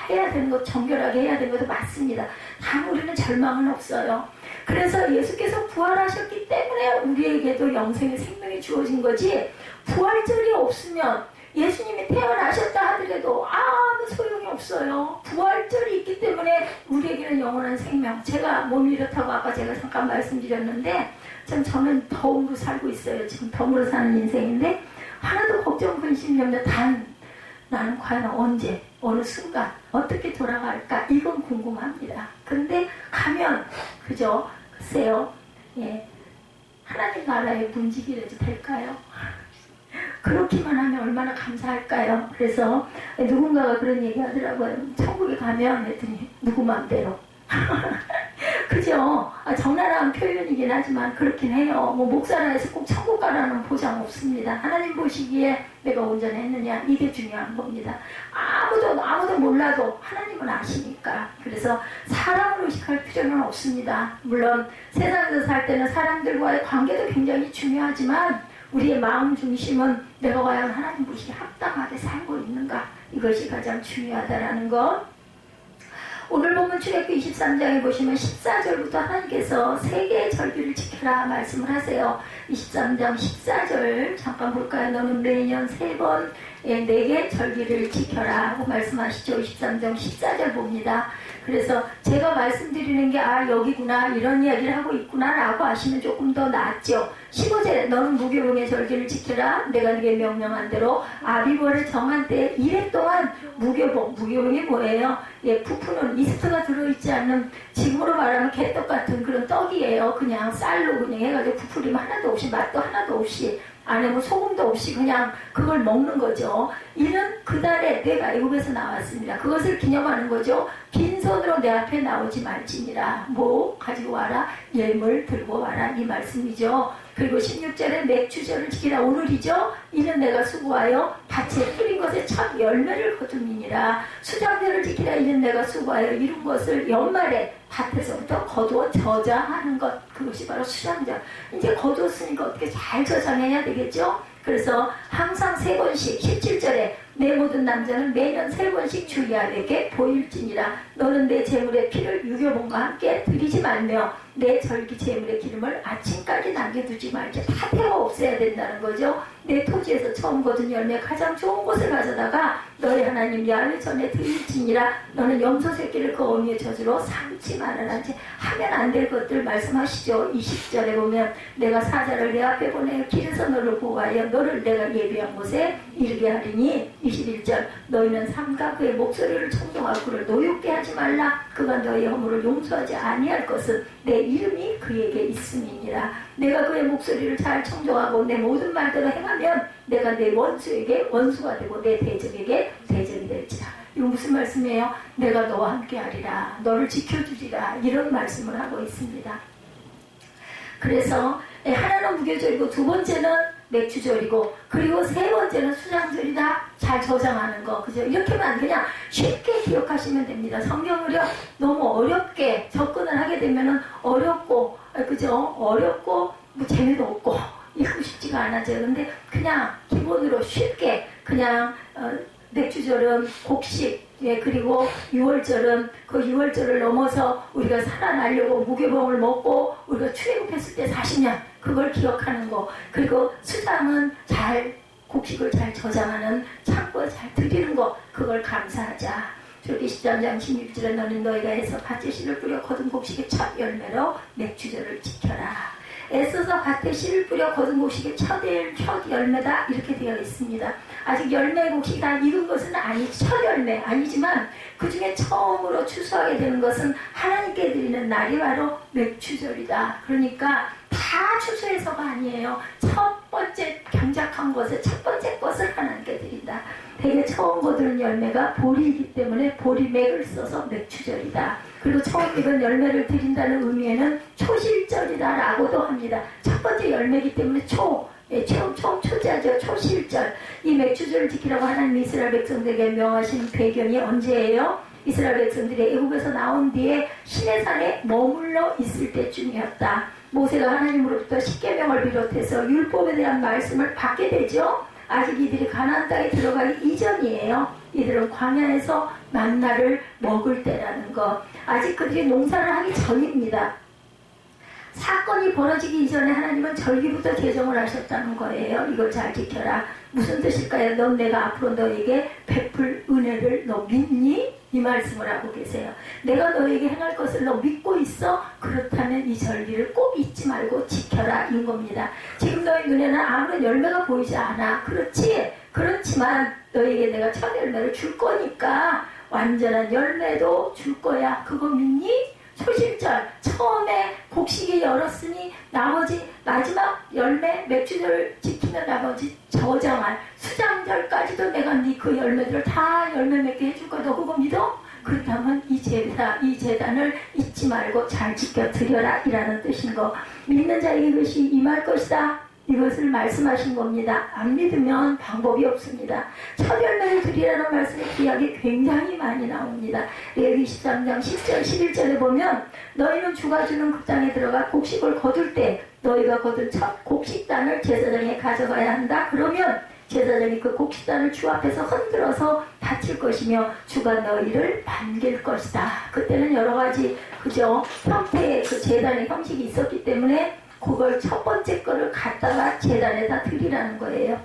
해야 되는 거, 정결하게 해야 되는 것도 맞습니다. 다만 우리는 절망은 없어요. 그래서 예수께서 부활하셨기 때문에 우리에게도 영생의 생명이 주어진 거지, 부활절이 없으면 예수님이 태어나셨다 하더라도 아무 소용이 없어요. 부활절이 있기 때문에 우리에게는 영원한 생명. 제가 몸이 이렇다고 아까 제가 잠깐 말씀드렸는데, 저는 덤으로 살고 있어요. 지금 덤으로 사는 인생인데 하나도 걱정 근심 염려, 단 나는 과연 언제 어느 순간 어떻게 돌아갈까, 이건 궁금합니다. 근데 가면 그죠? 글쎄요, 예, 하나님 나라의 문지기라도 될까요? 그렇기만 하면 얼마나 감사할까요? 그래서 누군가가 그런 얘기 하더라고요. 천국에 가면 했더니 누구 맘대로 그죠? 적나라한 표현이긴 하지만 그렇긴 해요. 뭐 목사라 해서 꼭 천국 가라는 보장 없습니다. 하나님 보시기에 내가 온전했느냐, 이게 중요한 겁니다. 아무도 몰라도 하나님은 아시니까. 그래서 사람을 의식할 필요는 없습니다. 물론 세상에서 살 때는 사람들과의 관계도 굉장히 중요하지만 우리의 마음 중심은 내가 과연 하나님 보시기에 합당하게 살고 있는가, 이것이 가장 중요하다라는 것. 오늘 보면 출애굽기 23장에 보시면 14절부터 하나님께서 3개의 절기를 지켜라 말씀을 하세요. 23장 14절 잠깐 볼까요? 너는 매년 3번 4개 절기를 지켜라 하고 말씀하시죠. 23장 14절 봅니다. 그래서 제가 말씀드리는 게 여기구나, 이런 이야기를 하고 있구나 라고 하시면 조금 더 낫죠. 15절에 너는 무교병의 절기를 지켜라. 내가 네게 명령한 대로 아비벌을 정한 때 1회 동안 무교병이 뭐예요? 부푸는 이스트가 들어있지 않는, 지금으로 말하면 개떡 같은 그런 떡이에요. 그냥 쌀로 그냥 해가지고 부풀림 하나도 없이, 맛도 하나도 없이, 안에 뭐 소금도 없이 그냥 그걸 먹는 거죠. 이는 그달에 내가 애굽에서 나왔습니다. 그것을 기념하는 거죠. 빈손으로 내 앞에 나오지 말지니라. 뭐 가지고 와라? 예물 들고 와라, 이 말씀이죠. 그리고 16절에 맥주절을 지키라. 오늘이죠. 이는 내가 수고하여 밭에 뿌린 것에 첫 열매를 거두니라. 수장절을 지키라. 이는 내가 수고하여 이룬 것을 연말에 밭에서부터 거두어 저장하는 것, 그것이 바로 수장절. 이제 거두었으니까 어떻게 잘 저장해야 되겠죠. 그래서 항상 3번씩, 17절에 내 모든 남자는 매년 3번씩 주의 아들에게 보일지니라. 너는 내 재물의 피를 유교본과 함께 드리지 말며 내 절기 재물의 기름을 아침까지 남겨두지 말자. 다 태워 없애야 된다는 거죠. 내 토지에서 처음 거둔 열매 가장 좋은 것을 가져다가 너의 하나님 야훼 전에 드릴지니라. 너는 염소 새끼를 그 어미의 저주로 삼지 말아라. 이제 하면 안 될 것들 말씀하시죠. 20절에 보면 내가 사자를 내 앞에 보내어 길에서 너를 보호하여 너를 내가 예비한 곳에 이르게 하리니. 21절 너희는 삼가 그의 목소리를 청종하고 그를 노엽게 하지 말라. 그가 너희의 허물을 용서하지 아니할 것은 내 이름이 그에게 있음이니라. 내가 그의 목소리를 잘 청종하고 내 모든 말대로 행하면 내가 내 원수에게 원수가 되고 내 대적에게 대적이 될지라. 이거 무슨 말씀이에요? 내가 너와 함께 하리라, 너를 지켜주리라, 이런 말씀을 하고 있습니다. 그래서 하나는 무교절이고, 두 번째는 맥주절이고, 그리고 세 번째는 수장절이다. 잘 저장하는 거, 그죠? 이렇게만 그냥 쉽게 기억하시면 됩니다. 성경을요 너무 어렵게 접근을 하게 되면은 어렵고, 그죠? 어렵고 뭐 재미도 없고 읽고 싶지가 않아져요. 근데 그냥 기본으로 쉽게 그냥 맥주절은 곡식, 예, 그리고 6월절은 그 6월절을 넘어서 우리가 살아나려고 무교병을 먹고 우리가 출애굽했을 때 40년, 그걸 기억하는 거. 그리고 수장은 곡식을 잘 저장하는, 창고에 잘 드리는 거, 그걸 감사하자. 출애굽기 13장 16절에 너는 너희가 해서 밭에 씨를 뿌려 거둔 곡식의 첫 열매로 맥주절을 지켜라. 애써서 밭에 씨를 뿌려 거둔 곡식의 첫 열매다, 이렇게 되어 있습니다. 아직 열매 곡식이 다 익은 것은 아니지, 첫 열매 아니지만 그 중에 처음으로 추수하게 되는 것은 하나님께 드리는 날이 바로 맥주절이다. 그러니까 다 추수해서가 아니에요. 첫 번째 경작한 것을, 첫 번째 것을 하나님께 드린다. 대개 처음 거두는 열매가 보리이기 때문에 보리맥을 써서 맥주절이다. 그리고 처음 익은 열매를 드린다는 의미에는 초실절이다 라고도 합니다. 첫 번째 열매이기 때문에 처음 초자죠. 초실절. 이 맥주절을 지키라고 하나님 이스라엘 백성들에게 명하신 배경이 언제예요? 이스라엘 백성들이 애굽에서 나온 뒤에 시내산에 머물러 있을 때쯤이었다. 모세가 하나님으로부터 십계명을 비롯해서 율법에 대한 말씀을 받게 되죠. 아직 이들이 가나안 땅에 들어가기 이전이에요. 이들은 광야에서 만나를 먹을 때라는 것. 아직 그들이 농사를 하기 전입니다. 사건이 벌어지기 이전에 하나님은 절기부터 제정을 하셨다는 거예요. 이걸 잘 지켜라. 무슨 뜻일까요? 넌 내가 앞으로 너에게 베풀 은혜를 너 믿니? 이 말씀을 하고 계세요. 내가 너에게 행할 것을 너 믿고 있어? 그렇다면 이 절기를 꼭 잊지 말고 지켜라, 인 겁니다. 지금 너의 눈에는 아무런 열매가 보이지 않아. 그렇지? 그렇지만 너에게 내가 첫 열매를 줄 거니까 완전한 열매도 줄 거야. 그거 믿니? 초실절, 처음에 곡식이 열었으니 나머지 마지막 열매, 맥주절을 지키는 나머지 저장할 수장절까지도 내가 네 그 열매들을 다 열매 맺게 해줄 거야. 너 그거 믿어? 그렇다면 이 재단을 잊지 말고 잘 지켜 드려라, 이라는 뜻인 거. 믿는 자에게 그것이 임할 것이다, 이것을 말씀하신 겁니다. 안 믿으면 방법이 없습니다. 첫 열매를 드리라는 말씀의 기약이 굉장히 많이 나옵니다. 레위기 13장 10절 11절에 보면 너희는 주가 주는 그 땅에 들어가 곡식을 거둘 때 너희가 거둔 첫 곡식단을 제사장에 가져가야 한다. 그러면 제사장이 그 곡식단을 주 앞에서 흔들어서 다칠 것이며 주가 너희를 반길 것이다. 그때는 여러 가지 그죠 형태의 그 제단의 형식이 있었기 때문에 그걸 첫 번째 거를 갖다가 제단에다 드리라는 거예요.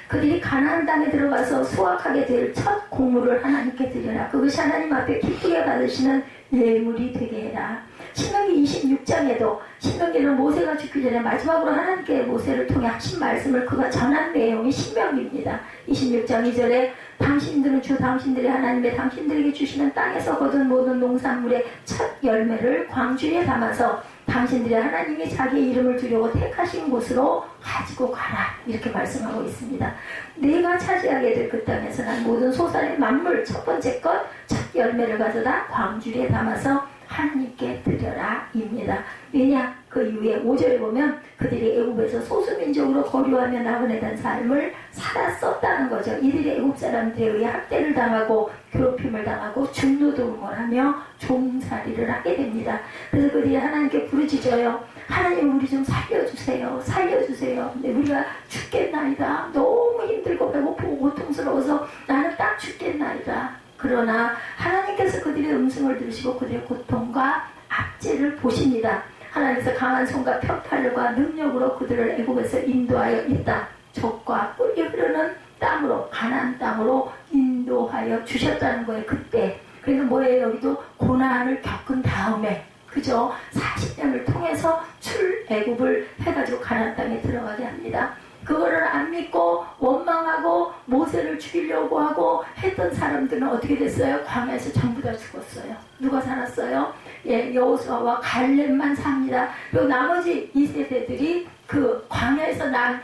그들이 가나안 땅에 들어가서 수확하게 될 첫 곡물을 하나님께 드려라. 그것이 하나님 앞에 기쁘게 받으시는 예물이 되게 해라. 신명기 26장에도, 신명기는 모세가 죽기 전에 마지막으로 하나님께 모세를 통해 하신 말씀을 그가 전한 내용이 신명기입니다. 26장 2절에 당신들은 주 당신들의 하나님의 당신들에게 주시는 땅에서 거둔 모든 농산물의 첫 열매를 광주에 담아서 당신들의 하나님이 자기의 이름을 두려고 택하신 곳으로 가지고 가라, 이렇게 말씀하고 있습니다. 내가 차지하게 될 그 땅에서 난 모든 소산의 만물 첫 번째 것 첫 열매를 가져다 광주리에 담아서 하나님께 드려라, 입니다. 왜냐? 그 이후에 5절에 보면 그들이 애굽에서 소수민족으로 거류하며 나그네된 삶을 살았었다는 거죠. 이들이 애굽 사람들에 의해 학대를 당하고 괴롭힘을 당하고 중노동을 하며 종살이를 하게 됩니다. 그래서 그들이 하나님께 부르짖어요. 하나님, 우리 좀 살려주세요. 살려주세요. 근데 우리가 죽겠나이다. 너무 힘들고 배고프고 고통스러워서 나는 딱 죽겠나이다. 그러나 하나님께서 그들의 음성을 들으시고 그들의 고통과 압제를 보십니다. 하나님께서 강한 손과 편팔과 능력으로 그들을 애굽에서 인도하여 있다. 젖과 꿀이 흐르는 땅으로, 가나안 땅으로 인도하여 주셨다는 거예요. 그때. 그러니까 뭐예요? 여기도 고난을 겪은 다음에, 그죠? 40년을 통해서 출애굽을 해가지고 가나안 땅에 들어가게 합니다. 그거를 안 믿고 원망하고 모세를 죽이려고 하고 했던 사람들은 어떻게 됐어요? 광야에서 전부 다 죽었어요. 누가 살았어요? 예, 여호수아와 갈렙만 삽니다. 그리고 나머지 2세대들이 그 광야에서 난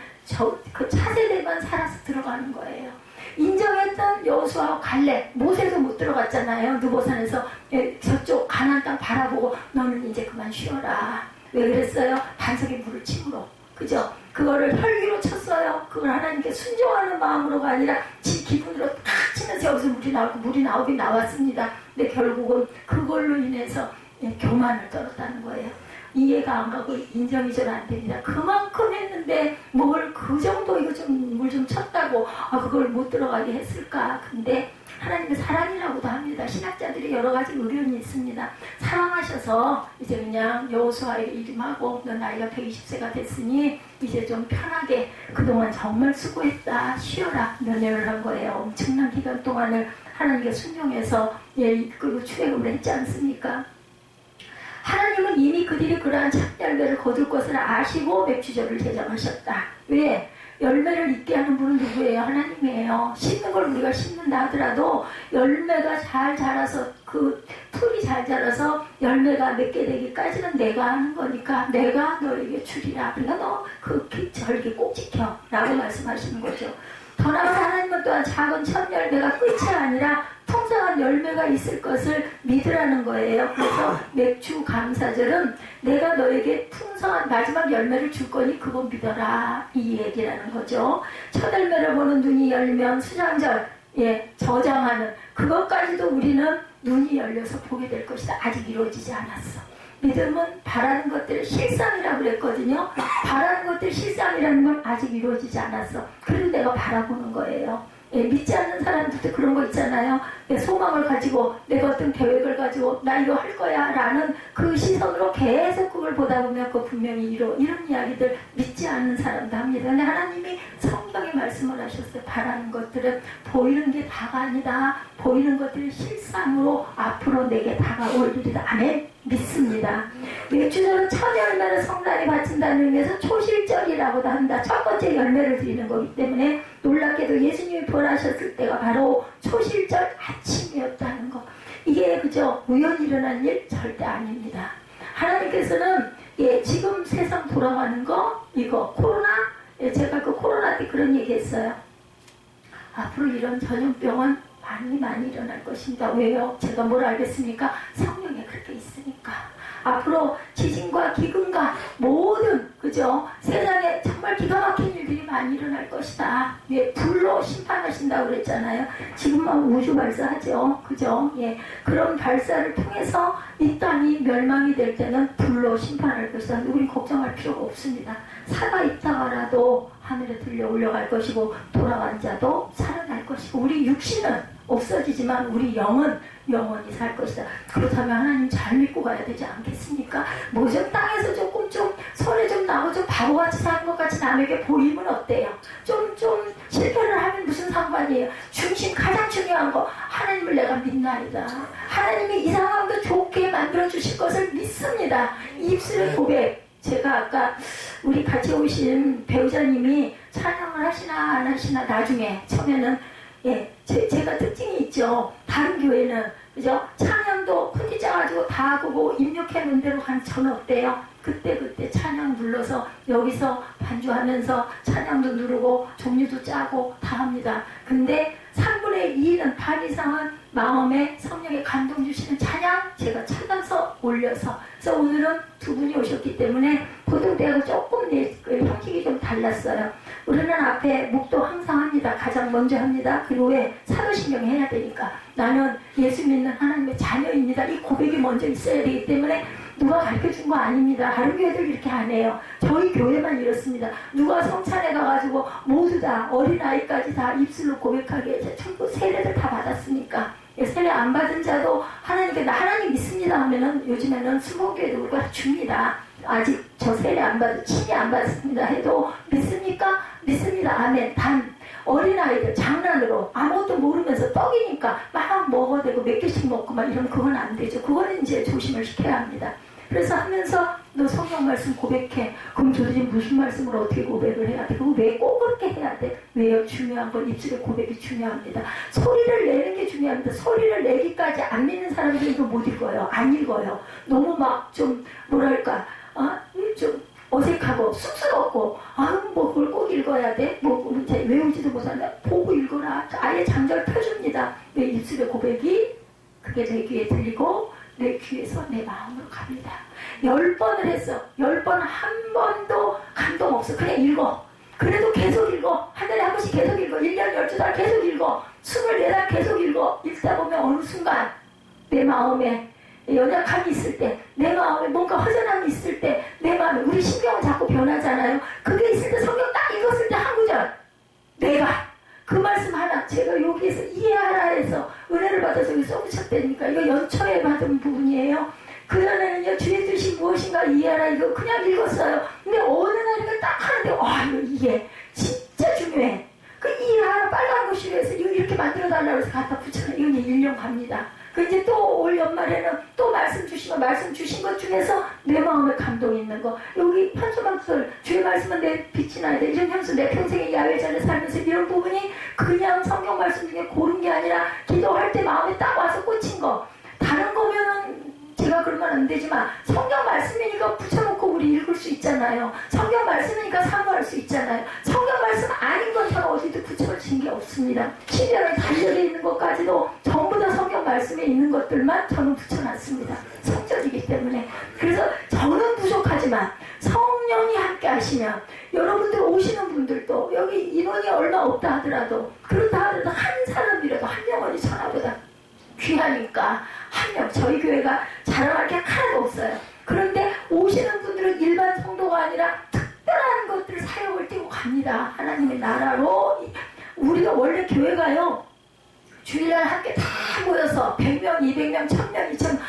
그 차세대만 살아서 들어가는 거예요. 인정했던 여호수아와 갈렙, 모세도 못 들어갔잖아요. 느보산에서 저쪽 가나안 땅 바라보고 너는 이제 그만 쉬어라. 왜 그랬어요? 반석에 물을 침으로. 그죠? 그거를 혈기로 쳤어요. 그걸 하나님께 순종하는 마음으로가 아니라 지 기분으로 탁 치면서 여기서 물이 나오긴 나왔습니다. 근데 결국은 그걸로 인해서 교만을 떨었다는 거예요. 이해가 안 가고 인정이 잘 안 됩니다. 그만큼 했는데 뭘 그 정도 이거 좀 물 좀 쳤다고 그걸 못 들어가게 했을까? 근데 하나님의 사랑이라고도 합니다. 신학자들이 여러 가지 의견이 있습니다. 사랑하셔서 이제 그냥 여호수아에게 이름하고 너 나이가 120세가 됐으니 이제 좀 편하게 그동안 정말 수고했다 쉬어라 면회를 한 거예요. 엄청난 기간 동안을 하나님께 순종해서 그리고 출애굽을 했지 않습니까? 하나님은 이미 그들이 그러한 참열매를 거둘 것을 아시고 맥주절을 제정하셨다. 왜? 열매를 있게 하는 분은 누구예요? 하나님이에요. 심는 걸 우리가 심는다 하더라도 열매가 잘 자라서 그 풀이 잘 자라서 열매가 맺게 되기까지는 내가 하는 거니까 내가 너에게 주리라. 그러니까 너 그 절기 꼭 지켜 라고 말씀하시는 거죠. 더 나아가 하나님은 또한 작은 첫 열매가 끝이 아니라 풍성한 열매가 있을 것을 믿으라는 거예요. 그래서 맥주 감사절은 내가 너에게 풍성한 마지막 열매를 줄 거니 그거 믿어라 이 얘기라는 거죠. 첫 열매를 보는 눈이 열면 수장절 저장하는 그것까지도 우리는 눈이 열려서 보게 될 것이다. 아직 이루어지지 않았어. 믿음은 바라는 것들의 실상이라고 그랬거든요. 바라는 것들의 실상이라는 건 아직 이루어지지 않았어. 그래도 내가 바라보는 거예요. 믿지 않는 사람들도 그런 거 있잖아요. 소망을 가지고 내가 어떤 계획을 가지고 나 이거 할 거야 라는 그 시선으로 계속 그걸 보다 보면 그 분명히 이런 이야기들 믿지 않는 사람도 합니다. 근데 하나님이 성경에 말씀을 하셨어요. 바라는 것들은 보이는 게 다가 아니다. 보이는 것들이 실상으로 앞으로 내게 다가올 일이다. 아멘. 믿습니다. 맥주절은 첫 열매를 성단이 바친다는 의미에서 초실절이라고도 한다. 첫 번째 열매를 드리는 거기 때문에 놀랍게도 예수님이 부활하셨을 때가 바로 초실절 아침이었다는 거. 이게 그저 우연히 일어난 일 절대 아닙니다. 하나님께서는 지금 세상 돌아가는 거 이거 코로나 제가 그 코로나 때 그런 얘기 했어요. 앞으로 이런 전염병은 많이 일어날 것입니다. 왜요? 제가 뭘 알겠습니까? 성령에 그렇게 있으니까. 앞으로 지진과 기근과 모든 그죠? 세상에 정말 기가 막힌 일들이 많이 일어날 것이다. 불로 심판하신다고 그랬잖아요. 지금만 우주 발사하죠. 그죠? 그런 발사를 통해서 이 땅이 멸망이 될 때는 불로 심판할 것이다. 우린 걱정할 필요가 없습니다. 살아 있다가라도 하늘에 들려 올라갈 것이고 돌아간 자도 살아날 것이고 우리 육신은 없어지지만 우리 영은 영원히 살 것이다. 그렇다면 하나님 잘 믿고 가야 되지 않겠습니까? 뭐 좀 땅에서 조금 좀 손에 좀 나고 좀 바보같이 사는 것 같이 남에게 보이면 어때요? 좀 실패를 하면 무슨 상관이에요? 가장 중요한 거 하나님을 내가 믿나이다. 하나님이 이 상황도 좋게 만들어 주실 것을 믿습니다. 입술의 고백. 제가 아까 우리 같이 오신 배우자님이 찬양을 하시나 안 하시나 나중에 처음에는 제가 특징이 있죠. 다른 교회는 그죠? 찬양도 큰지 짜가지고 다 하고 입력해 놓은 대로 한 저는 어때요? 그때 찬양 눌러서 여기서 반주하면서 찬양도 누르고 종류도 짜고 다 합니다. 근데 3분의 2는 반 이상은 마음에 성령의 감동 주시는 찬양 제가 찾아서 올려서 그래서 오늘은 두 분이 오셨기 때문에 보통 때하고 조금 형식이 좀 달랐어요. 우리는 앞에 묵도 항상 합니다. 가장 먼저 합니다. 그리고 왜 사도신경 해야 되니까 나는 예수 믿는 하나님의 자녀입니다. 이 고백이 먼저 있어야 되기 때문에 누가 가르쳐준 거 아닙니다. 다른 교회들 이렇게 안 해요. 저희 교회만 이렇습니다. 누가 성찬에 가가지고 모두 다 어린아이까지 다 입술로 고백하게 전부 세례를 다 받았으니까 세례 안 받은 자도 하나님께 나 하나님 믿습니다 하면은 요즘에는 수목교회도 그걸 줍니다. 아직 저 세례 안 받은 친히 안 받습니다 해도 믿습니까? 믿습니다. 아멘. 단 어린아이들 장난으로 아무것도 모르면서 떡이니까 막 먹어대고 몇 개씩 먹고 막 이러면 그건 안 되죠. 그거는 이제 조심을 시켜야 합니다. 그래서 하면서 너 성경 말씀 고백해. 그럼 도대체 무슨 말씀을 어떻게 고백을 해야 돼? 그거 왜 꼭 그렇게 해야 돼? 왜요? 중요한 건 입술의 고백이 중요합니다. 소리를 내는 게 중요합니다. 소리를 내기까지 안 믿는 사람들이 이거 못 읽어요. 안 읽어요. 너무 막 좀 뭐랄까 좀 어색하고 쑥스럽고 뭐 그걸 꼭 읽어야 돼? 뭐 외우지도 못한다. 보고 읽어라. 아예 장절 펴줍니다. 내 입술의 고백이 그게 내 귀에 들리고 내 귀에서 내 마음으로 갑니다. 10번을 했어. 10번 한 번도 감동 없어. 그냥 읽어. 그래도 계속 읽어. 한 달에 한 번씩 계속 읽어. 1년 12달 계속 읽어. 24달 계속 읽어. 읽다 보면 어느 순간 내 마음에 연약함이 있을 때, 내 마음에 뭔가 허전함이 있을 때, 내 마음에 우리 신경은 자꾸 변하잖아요. 그게 있을 때 성경 딱 읽었을 때 한 구절 내가 그 말씀 하나 제가 여기에서 이해하라 해서 은혜를 받아서 여기 써붙였다니까. 이거 연초에 받은 부분이에요. 그전에는요 주의 뜻이 무엇인가 이해하라 이거 그냥 읽었어요. 근데 어느 날 이걸 딱 하는데 와 이게 진짜 중요해. 그 이해하라 빨간 글씨로 해서 이거 이렇게 만들어달라고 해서 갖다 붙여놔. 이건 1년 갑니다. 그 이제 또 올 연말에는 또 말씀 주시면 말씀 주신 것 중에서 내 마음에 감동이 있는 거. 여기 현수막설 주의 말씀은 내 빛이 나야 돼. 이런 현수 내 평생에 야외전에 살면서 이런 부분이 그냥 성경 말씀 중에 고른 게 아니라 기도할 때 마음에 딱 와서 꽂힌 거. 다른 거면은 제가 그러면 안 되지만 성경 말씀이니까 붙여놓고 우리 읽을 수 있잖아요. 성경 말씀이니까 사모할 수 있잖아요. 성경 말씀 아닌 건 저는 어디도 붙여진 게 없습니다. 시대를 달려져 있는 것까지도 전부 다 성경 말씀에 있는 것들만 저는 붙여놨습니다. 성전이기 때문에. 그래서 저는 부족하지만 성령이 함께 하시면 여러분들 오시는 분들도 여기 인원이 얼마 없다 하더라도 그렇다 하더라도 한 사람이라도 한 영혼이 전화보다 귀하니까 한 명, 저희 교회가 자랑할 게 하나도 없어요. 그런데 오시는 분들은 일반 성도가 아니라 특별한 것들 사역을 띄고 갑니다. 하나님의 나라로. 우리가 원래 교회가요 주일날 함께 다 모여서 100명, 200명, 1000명, 2000명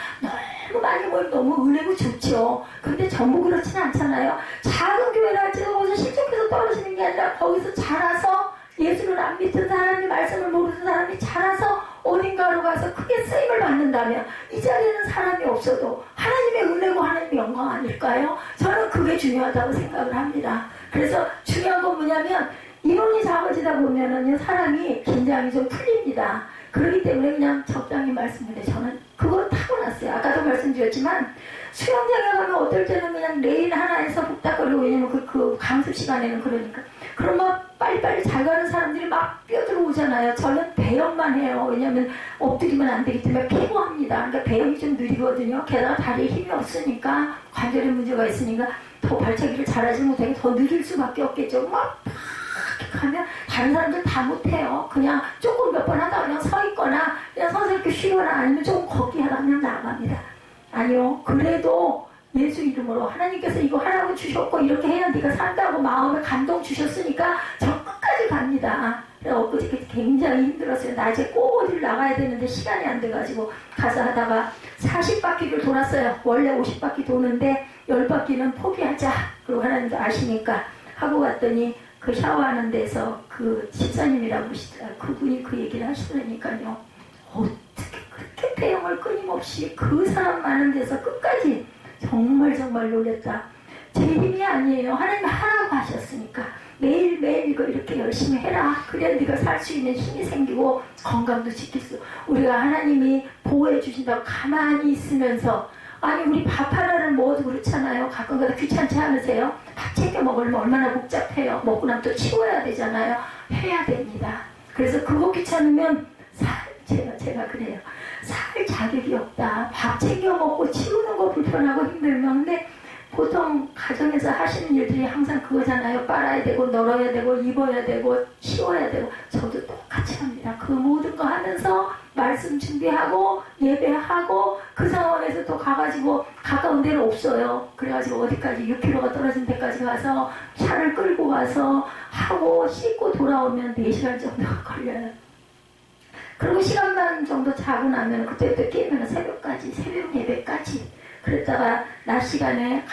너무 많이 모이면 너무 은혜고 좋죠. 근데 전부 그렇지는 않잖아요. 작은 교회를 할지도 거기서 실족해서 떨어지는 게 아니라 거기서 자라서 예수를 안 믿은 사람이 말씀을 모르는 사람이 자라서 어딘가로 가서 크게 쓰임을 받는다면 이 자리에는 사람이 없어도 하나님의 은혜고 하나님의 영광 아닐까요? 저는 그게 중요하다고 생각을 합니다. 그래서 중요한 건 뭐냐면 인원이 작아지다 보면은요 사람이 긴장이 좀 풀립니다. 그렇기 때문에 그냥 적당히 말씀드려요. 저는 그걸 타고났어요. 아까도 말씀드렸지만 수영장에 가면 어떨 때는 그냥 레인 하나에서 복닥거리고 왜냐면 그 강습 시간에는 그러니까 그러면 빨리빨리 잘 가는 사람들이 막 뛰어들어오잖아요. 저는 배영만 해요. 왜냐면 엎드리면 안 되기 때문에 피고합니다. 그러니까 배영이 좀 느리거든요. 게다가 다리에 힘이 없으니까 관절에 문제가 있으니까 더 발차기를 잘하지 못하게 더 느릴 수밖에 없겠죠. 막 가면 다른 사람들 다 못해요. 그냥 조금 몇 번 하다가 그냥 서 있거나 그냥 서서 이렇게 쉬거나 아니면 조금 걷기 하다 그냥 나갑니다. 아니요. 그래도 예수 이름으로 하나님께서 이거 하라고 주셨고 이렇게 해야 네가 산다고 마음에 감동 주셨으니까 저 끝까지 갑니다. 그래서 엊그저께 굉장히 힘들었어요. 낮에 꼭 어디를 나가야 되는데 시간이 안 돼가지고 가서 하다가 40바퀴를 돌았어요. 원래 50바퀴 도는데 10바퀴는 포기하자. 그리고 하나님도 아시니까 하고 갔더니 그 샤워하는 데서 그 집사님이라고 그러시더라고요. 그분이 그 얘기를 하시더라니까요. 어떻게 그렇게 배영을 끊임없이 그 사람 많은 데서 끝까지 정말 놀랬다. 제 힘이 아니에요. 하나님 하라고 하셨으니까 매일매일 이거 이렇게 열심히 해라. 그래야 네가 살 수 있는 힘이 생기고 건강도 지킬 수. 우리가 하나님이 보호해 주신다고 가만히 있으면서 아니 우리 밥 하나를 먹어도 그렇잖아요. 가끔가다 귀찮지 않으세요? 밥 챙겨 먹으면 얼마나 복잡해요. 먹고 나면 또 치워야 되잖아요. 해야 됩니다. 그래서 그거 귀찮으면 제가 그래요. 살 자격이 없다. 밥 챙겨 먹고 치우는 거 불편하고 힘들면 근데 보통 가정에서 하시는 일들이 항상 그거잖아요. 빨아야 되고 널어야 되고 입어야 되고 치워야 되고 저도 똑같이 합니다. 그 모든 거 하면서 말씀 준비하고 예배하고 그 상황에서 또 가가지고 가까운 데는 없어요. 그래가지고 어디까지 6km가 떨어진 데까지 가서 차를 끌고 가서 하고 씻고 돌아오면 4시간 정도가 걸려요. 그리고 시간만 정도 자고 나면 그때부터 깨면 새벽까지 새벽 예배까지 그랬다가 낮 시간에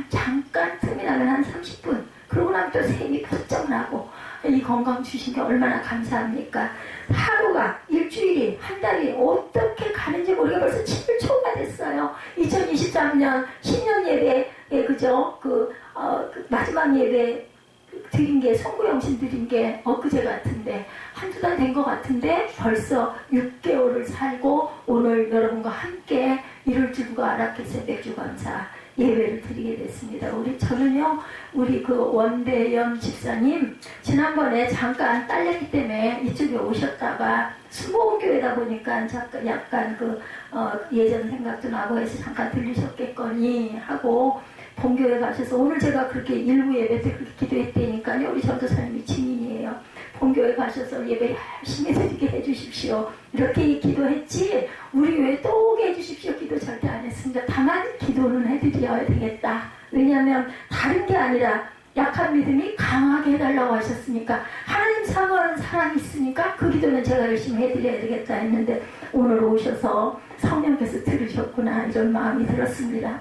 잠깐 틈이 나면 한 30분 그러고 나면 또 샘이 번쩍 나고 이 건강 주신 게 얼마나 감사합니까? 하루가 일주일이 한 달이 어떻게 가는지 모르게 벌써 7월 초가 됐어요. 2023년 신년 예배에 그죠? 그 마지막 예배 드린 게 송구영신 드린 게 엊그제 같은데 한두 달 된 것 같은데 벌써 6개월을 살고 오늘 여러분과 함께 이룰 줄 누가 알았겠어요. 맥주 감사 예배를 드리게 됐습니다. 저는요 우리 그 원대연 집사님 지난번에 잠깐 딸내미 때문에 이쪽에 오셨다가 수목교회다 보니까 약간 예전 생각도 나고 해서 잠깐 들리셨겠거니 하고 본교회 가셔서 오늘 제가 그렇게 일부 예배 때 그렇게 기도했다니까요. 우리 전도사님이 증인이에요. 본교회 가셔서 예배 열심히 드리게 해주십시오. 이렇게 기도했지 우리 교회 또 오게 해주십시오. 기도 절대 안 했습니다. 다만 기도는 해드려야 되겠다. 왜냐하면 다른 게 아니라 약한 믿음이 강하게 해달라고 하셨으니까 하나님 사모하는 사랑이 있으니까 그 기도는 제가 열심히 해드려야 되겠다 했는데 오늘 오셔서 성령께서 들으셨구나 이런 마음이 들었습니다.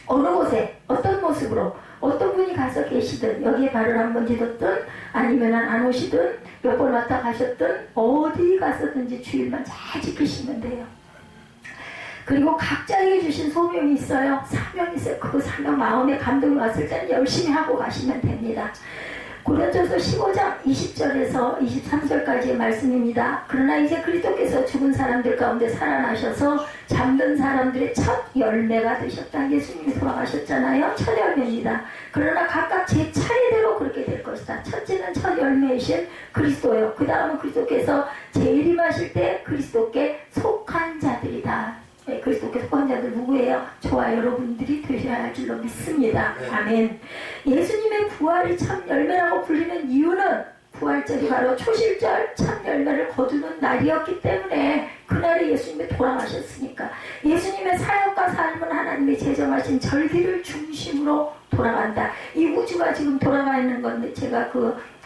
어느 곳에 어떤 모습으로 어떤 분이 가서 계시든 여기에 발을 한번 디뎠든 아니면 안 오시든 몇 번 왔다 가셨든 어디 가서든지 주일만 잘 지키시면 돼요. 그리고 각자에게 주신 소명이 있어요. 사명이 있어요. 그 사명 마음에 감동이 왔을 때는 열심히 하고 가시면 됩니다. 고린도서 15장 20절에서 23절까지의 말씀입니다. 그러나 이제 그리스도께서 죽은 사람들 가운데 살아나셔서 잠든 사람들의 첫 열매가 되셨다. 예수님이 돌아가셨잖아요. 첫 열매입니다. 그러나 각각 제 차례대로 그렇게 될 것이다. 첫째는 첫 열매이신 그리스도요. 그 다음은 그리스도께서 재림하실 때 그리스도께 속한 자들이다. 네, 그리스도께 속한 자들 누구예요? 저와 여러분들이 되셔야 할 줄로 믿습니다. 아멘. 예수님의 부활이 참 열매라고 불리는 이유는 부활절이 바로 초실절 참 열매를 거두는 날이었기 때문에 그날에 예수님이 돌아가셨으니까 예수님의 사역과 삶은 하나님의 제정하신 절기를 중심으로 돌아간다. 이 우주가 지금 돌아가 있는 건데 제가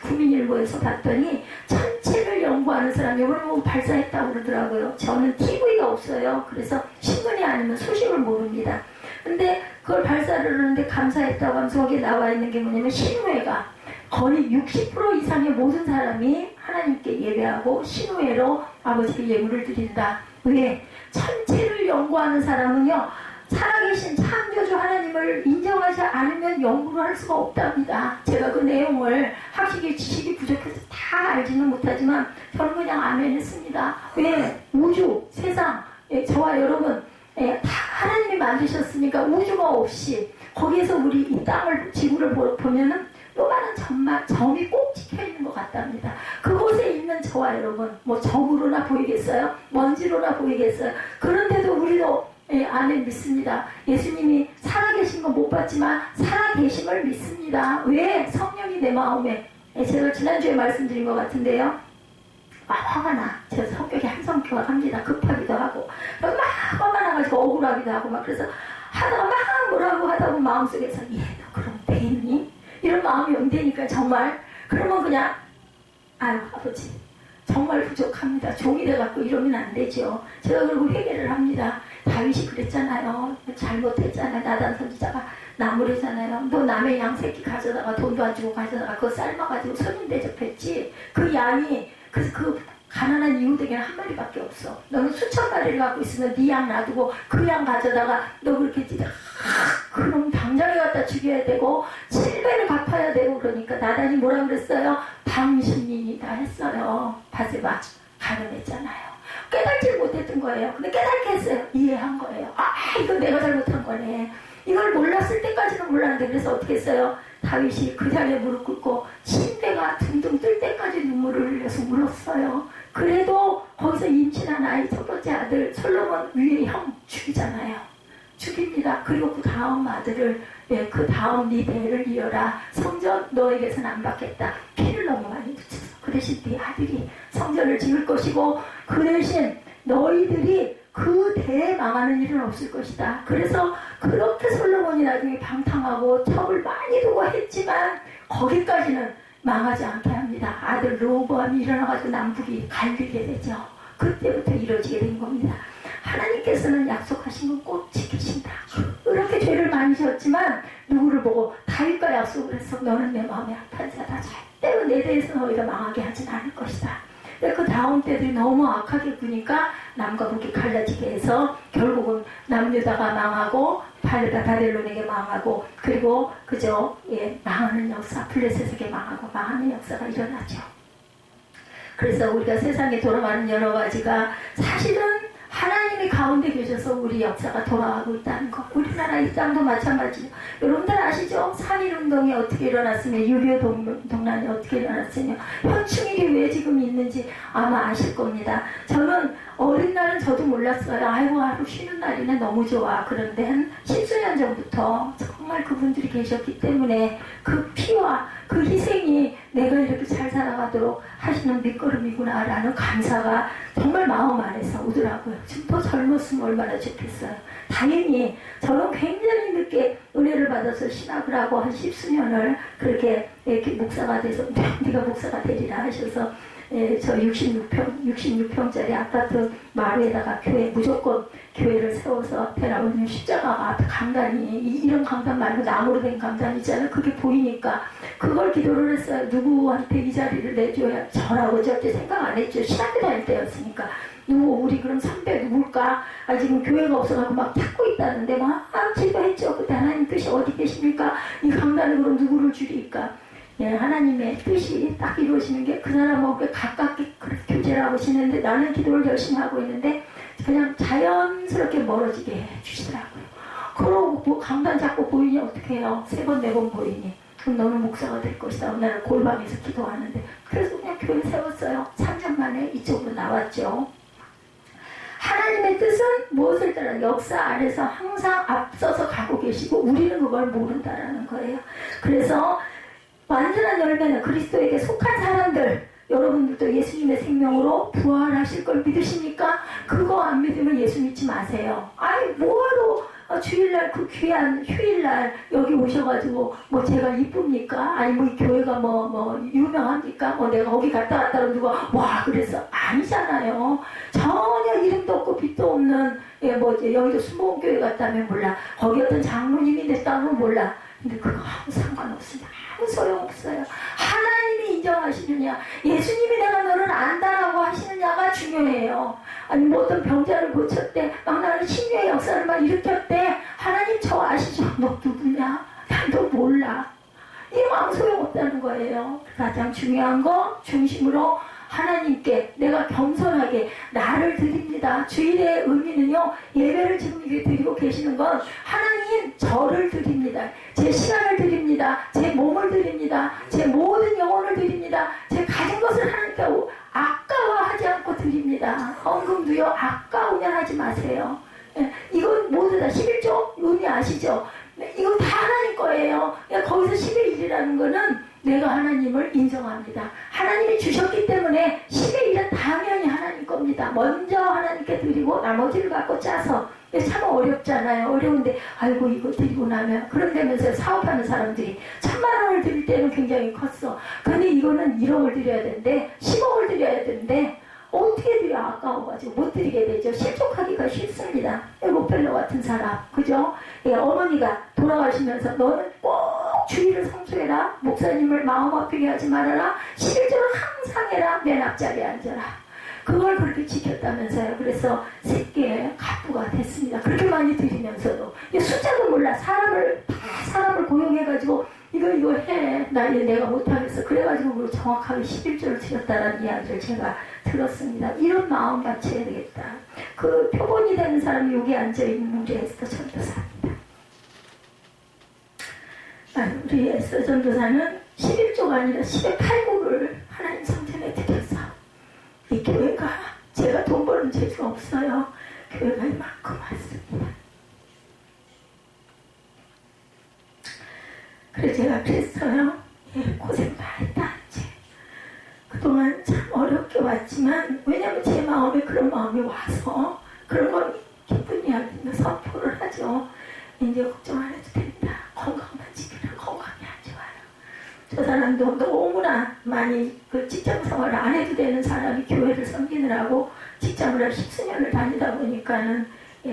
구민일보에서 봤더니 천체를 연구하는 사람이 이번에 뭐 발사했다고 그러더라고요. 저는 TV가 없어요. 그래서 신문이 아니면 소식을 모릅니다. 근데 그걸 발사를 하는데 감사했다고 하면서 거기에 나와 있는 게 뭐냐면 신우회가 거의 60% 이상의 모든 사람이 하나님께 예배하고 신우회로 아버지께 예물을 드린다. 왜? 천체를 연구하는 사람은요 살아계신 창조주 하나님을 인정하지 않으면 연구를 할 수가 없답니다. 제가 그 내용을 학식의 지식이 부족해서 다 알지는 못하지만 저는 그냥 아멘 했습니다. 왜? 우주, 세상, 저와 여러분 다 하나님이 만드셨으니까 우주가 없이 거기에서 우리 이 땅을 지구를 보면은 요만한 점이 꼭 찍혀있는 것 같답니다. 그곳에 있는 저와 여러분 뭐 점으로나 보이겠어요? 먼지로나 보이겠어요? 그런데도 우리도 아멘 믿습니다. 예수님이 살아계신 건 못 봤지만 살아계심을 믿습니다. 왜? 성령이 내 마음에 제가 지난주에 말씀드린 것 같은데요. 화가 나. 제가 성격이 한성격합니다. 급하기도 하고 막 화가 나가지고 억울하기도 하고 막 그래서 하다가 막 뭐라고 하다 보면 마음속에서 너 그럼 되니? 이런 마음이 온다니까 정말. 그러면 그냥 아유 아버지 정말 부족합니다. 종이 돼갖고 이러면 안 되죠. 제가 그리고 회개를 합니다. 다윗이 그랬잖아요. 잘못했잖아요. 나단 선지자가 나무래잖아요. 너 남의 양 새끼 가져다가 돈도 안 주고 가져다가 그거 삶아가지고 손님 대접했지. 그 양이 그 가난한 이웃에게는 한 마리밖에 없어. 너는 수천 마리를 갖고 있으면 네 양 놔두고 그 양 가져다가 너 그렇게 찌다 그럼 당장에 갖다 죽여야 되고 7배를 갚아야 되고 그러니까 나단이 뭐라 그랬어요? 당신이 다 했어요. 바세바 가늠했잖아요. 깨닫지 못했던 거예요. 근데 깨닫게 했어요. 이해한 거예요. 이거 내가 잘못한 거네. 이걸 몰랐을 때까지는 몰랐는데 그래서 어떻게 했어요? 다윗이 그 자리에 무릎 꿇고 침대가 둥둥 뜰 때까지 눈물을 흘려서 울었어요. 그래도 거기서 임신한 아이 첫 번째 아들 솔로몬 위에 형 죽이잖아요. 죽입니다. 그리고 그 다음 아들을 그 다음 네 대를 이어라. 성전 너에게서는 안 받겠다. 피를 너무 많이 묻혀서 그 대신 네 아들이 성전을 지을 것이고 그 대신 너희들이 그 대에 망하는 일은 없을 것이다. 그래서 그렇게 솔로몬이 나중에 방탕하고 첩을 많이 두고 했지만 거기까지는 망하지 않게 합니다. 아들 로보암이 일어나가지고 남북이 갈리게 되죠. 그때부터 이루어지게 된 겁니다. 하나님께서는 약속하신 건 꼭 지키신다. 그렇게 죄를 많이 지었지만 누구를 보고 다윗과 약속을 해서 너는 내 마음에 합한 자다. 절대로 내 대해서 너희가 망하게 하진 않을 것이다. 근데 그 다음 때들이 너무 악하게 구니까 남과 북이 갈라지게 해서 결국은 남유다가 망하고 바벨론에게 망하고 그리고 그저 망하는 역사, 블레셋에게 망하고 망하는 역사가 일어나죠. 그래서 우리가 세상에 돌아가는 여러 가지가 사실은 하나님이 가운데 계셔서 우리 역사가 돌아가고 있다는 것. 우리나라 이 땅도 마찬가지죠. 여러분들 아시죠? 3.1운동이 어떻게 일어났으며 6.25 동란이 어떻게 일어났으며 현충일이 왜 지금 있는지 아마 아실 겁니다. 저는 어린 날은 저도 몰랐어요. 아이고 하루 쉬는 날이네 너무 좋아. 그런데 한 10수년 전부터 정말 그분들이 계셨기 때문에 그 피와 그 희생이 내가 이렇게 잘 살아가도록 하시는 밑거름이구나 라는 감사가 정말 마음 안에서 오더라고요. 지금 더 젊었으면 얼마나 좋겠어요. 당연히 저는 굉장히 늦게 은혜를 받아서 신학을 하고 한 10수년을 그렇게 이렇게 목사가 돼서 네가 목사가 되리라 하셔서 저 66평짜리 아파트 마루에다가 무조건 교회를 세워서 대나무 십자가가 앞에 강단이 이런 강단 말고 나무로 된 강단 있잖아요. 그게 보이니까 그걸 기도를 했어요. 누구한테 이 자리를 내줘야 저라고 절대 생각 안 했죠. 신학교 다닐 때였으니까. 우리 그럼 선배 누굴까? 지금 교회가 없어가지고 막 찾고 있다는데 막 기도했죠. 그때 하나님 뜻이 어디 계십니까? 이 강단을 그럼 누구를 줄일까? 하나님의 뜻이 딱 이루어지는 게 그 사람하고 가깝게 그렇게 교제를 하고 계시는데 나는 기도를 열심히 하고 있는데 그냥 자연스럽게 멀어지게 해주시더라고요. 그러고 뭐 강단 잡고 보이니 어떻게 해요? 3번, 4번 보이니. 그럼 너는 목사가 될 것이다. 오늘 골방에서 기도하는데. 그래서 그냥 교회 세웠어요. 3년 만에 이쪽으로 나왔죠. 하나님의 뜻은 무엇을 따라 역사 안에서 항상 앞서서 가고 계시고 우리는 그걸 모른다라는 거예요. 그래서 완전한 열매는 그리스도에게 속한 사람들, 여러분들도 예수님의 생명으로 부활하실 걸 믿으십니까? 그거 안 믿으면 예수 믿지 마세요. 아니 뭐하러 주일날 그 귀한 휴일날 여기 오셔가지고 뭐 제가 이쁩니까? 아니 뭐 이 교회가 뭐 유명합니까? 뭐 내가 거기 갔다 왔다고 누가 와 그래서 아니잖아요. 전혀 이름도 없고 빛도 없는 뭐 여기도 순복음교회 갔다면 몰라. 거기 어떤 장로님이 됐다면 몰라. 근데 그거 아무 상관없습니다. 아무 소용없어요. 하나님이 인정하시느냐, 예수님이 내가 너를 안다라고 하시느냐가 중요해요. 아니 뭐 어떤 병자를 고쳤대, 막 나는 신유의 역사를 막 일으켰대. 하나님 저 아시죠? 너 누구냐? 난 너 몰라. 이거 아무 소용없다는 거예요. 가장 중요한 거 중심으로 하나님께 내가 겸손하게 나를 드립니다. 주일의 의미는요, 예배를 지금 이렇게 드리고 계시는 건 하나님 저를 드립니다. 제 시간을 드립니다. 제 몸을 드립니다. 제 모든 영혼을 드립니다. 제 가진 것을 하나님께 아까워하지 않고 드립니다. 헌금도요, 아까우면 하지 마세요. 이건 모두 다 11조 의미 아시죠? 이건 다 하나님 거예요. 거기서 10의 1이라는 거는 내가 하나님을 인정합니다. 하나님이 주셨기 때문에 10의 1은 당연히 하나님 겁니다. 먼저 하나님께 드리고 나머지를 갖고 짜서. 참 어렵잖아요. 어려운데 아이고 이거 드리고 나면 그런다면서 사업하는 사람들이 1000만 원을 드릴 때는 굉장히 컸어. 근데 이거는 1억을 드려야 되는데 10억을 드려야 되는데 어떻게 드려? 아까워가지고 못 드리게 되죠. 실족하기가 싫습니다. 로펠러 같은 사람, 그죠? 어머니가 돌아가시면서 너는 꼭 주의를 성수해라. 목사님을 마음 아프게 하지 말아라. 11조를 항상 해라. 맨 앞자리에 앉아라. 그걸 그렇게 지켰다면서요. 그래서 새끼의 갑부가 됐습니다. 그렇게 많이 드리면서도 숫자도 몰라. 사람을 고용해가지고 이거 해. 내가 못하겠어. 그래가지고 정확하게 11조를 드렸다라는 이야기를 제가 들었습니다. 이런 마음 갖춰야 되겠다. 그 표본이 되는 사람이 여기 앉아있는 우리 에스더 전도사입니다. 우리 에스더 전도사는 11조가 아니라 10의 8구를 하나님 성전에 드렸어. 이 교회가 제가 돈 버는 재주가 없어요. 교회가 이만큼 왔습니다. 그래서 제가 그랬어요. 고생 많이 했다. 그동안 참 어렵게 왔지만 왜냐면 제 마음에 그런 마음이 와서 그런 건 기쁜 이야기는 선포를 하죠. 이제 걱정 안 해도 됩니다. 건강만 지키라. 건강이 안 좋아요. 저 사람도 너무나 많이 그 직장 생활을 안 해도 되는 사람이 교회를 섬기느라고 직장을 한 10수년을 다니다 보니까는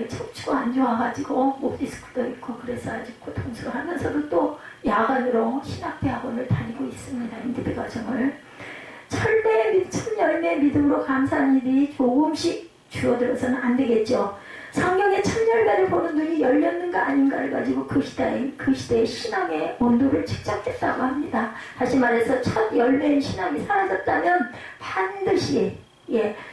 척추가 안 좋아가지고 목 디스크도 있고 그래서 아주 고통스러워하면서도 또 야간으로 신학대학원을 다니고 있습니다. 인디비 과정을. 철배에 미친 열매의 믿음으로 감사하는 일이 조금씩 줄어들어서는 안 되겠죠. 성경의 첫 열매를 보는 눈이 열렸는가 아닌가를 가지고 그 시대의 신앙의 온도를 측정했다고 합니다. 다시 말해서 첫 열매인 신앙이 사라졌다면 반드시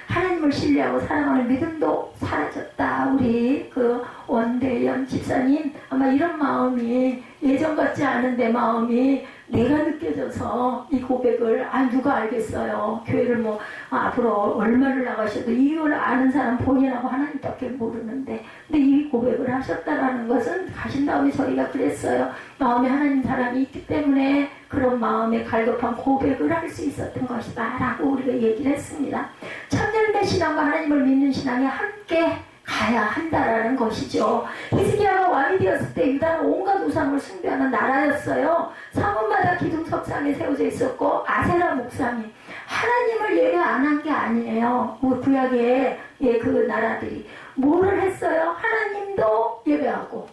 하나님을 신뢰하고 사랑하는 믿음도 사라졌다. 우리 그 원대연 집사님 아마 이런 마음이 예전 같지 않은 내 마음이 내가 느껴져서 이 고백을 누가 알겠어요. 교회를 뭐 앞으로 얼마를 나가셔도 이걸 아는 사람 본인하고 하나님밖에 모르는데, 근데 이 고백을 하셨다라는 것은 가신 다음에 저희가 그랬어요. 마음에 하나님 사랑이 있기 때문에 그런 마음에 갈급한 고백을 할 수 있었던 것이다 라고 우리가 얘기를 했습니다. 첫열매 신앙과 하나님을 믿는 신앙이 함께 가야 한다라는 것이죠. 히스기야가 왕이 되었을 때 유다는 온갖 우상을 숭배하는 나라였어요. 성읍마다 기둥 석상에 세워져 있었고 아세라 목상이 하나님을 예배 안 한 게 아니에요. 구약의 그 나라들이 뭐를 했어요? 하나님도 예배하고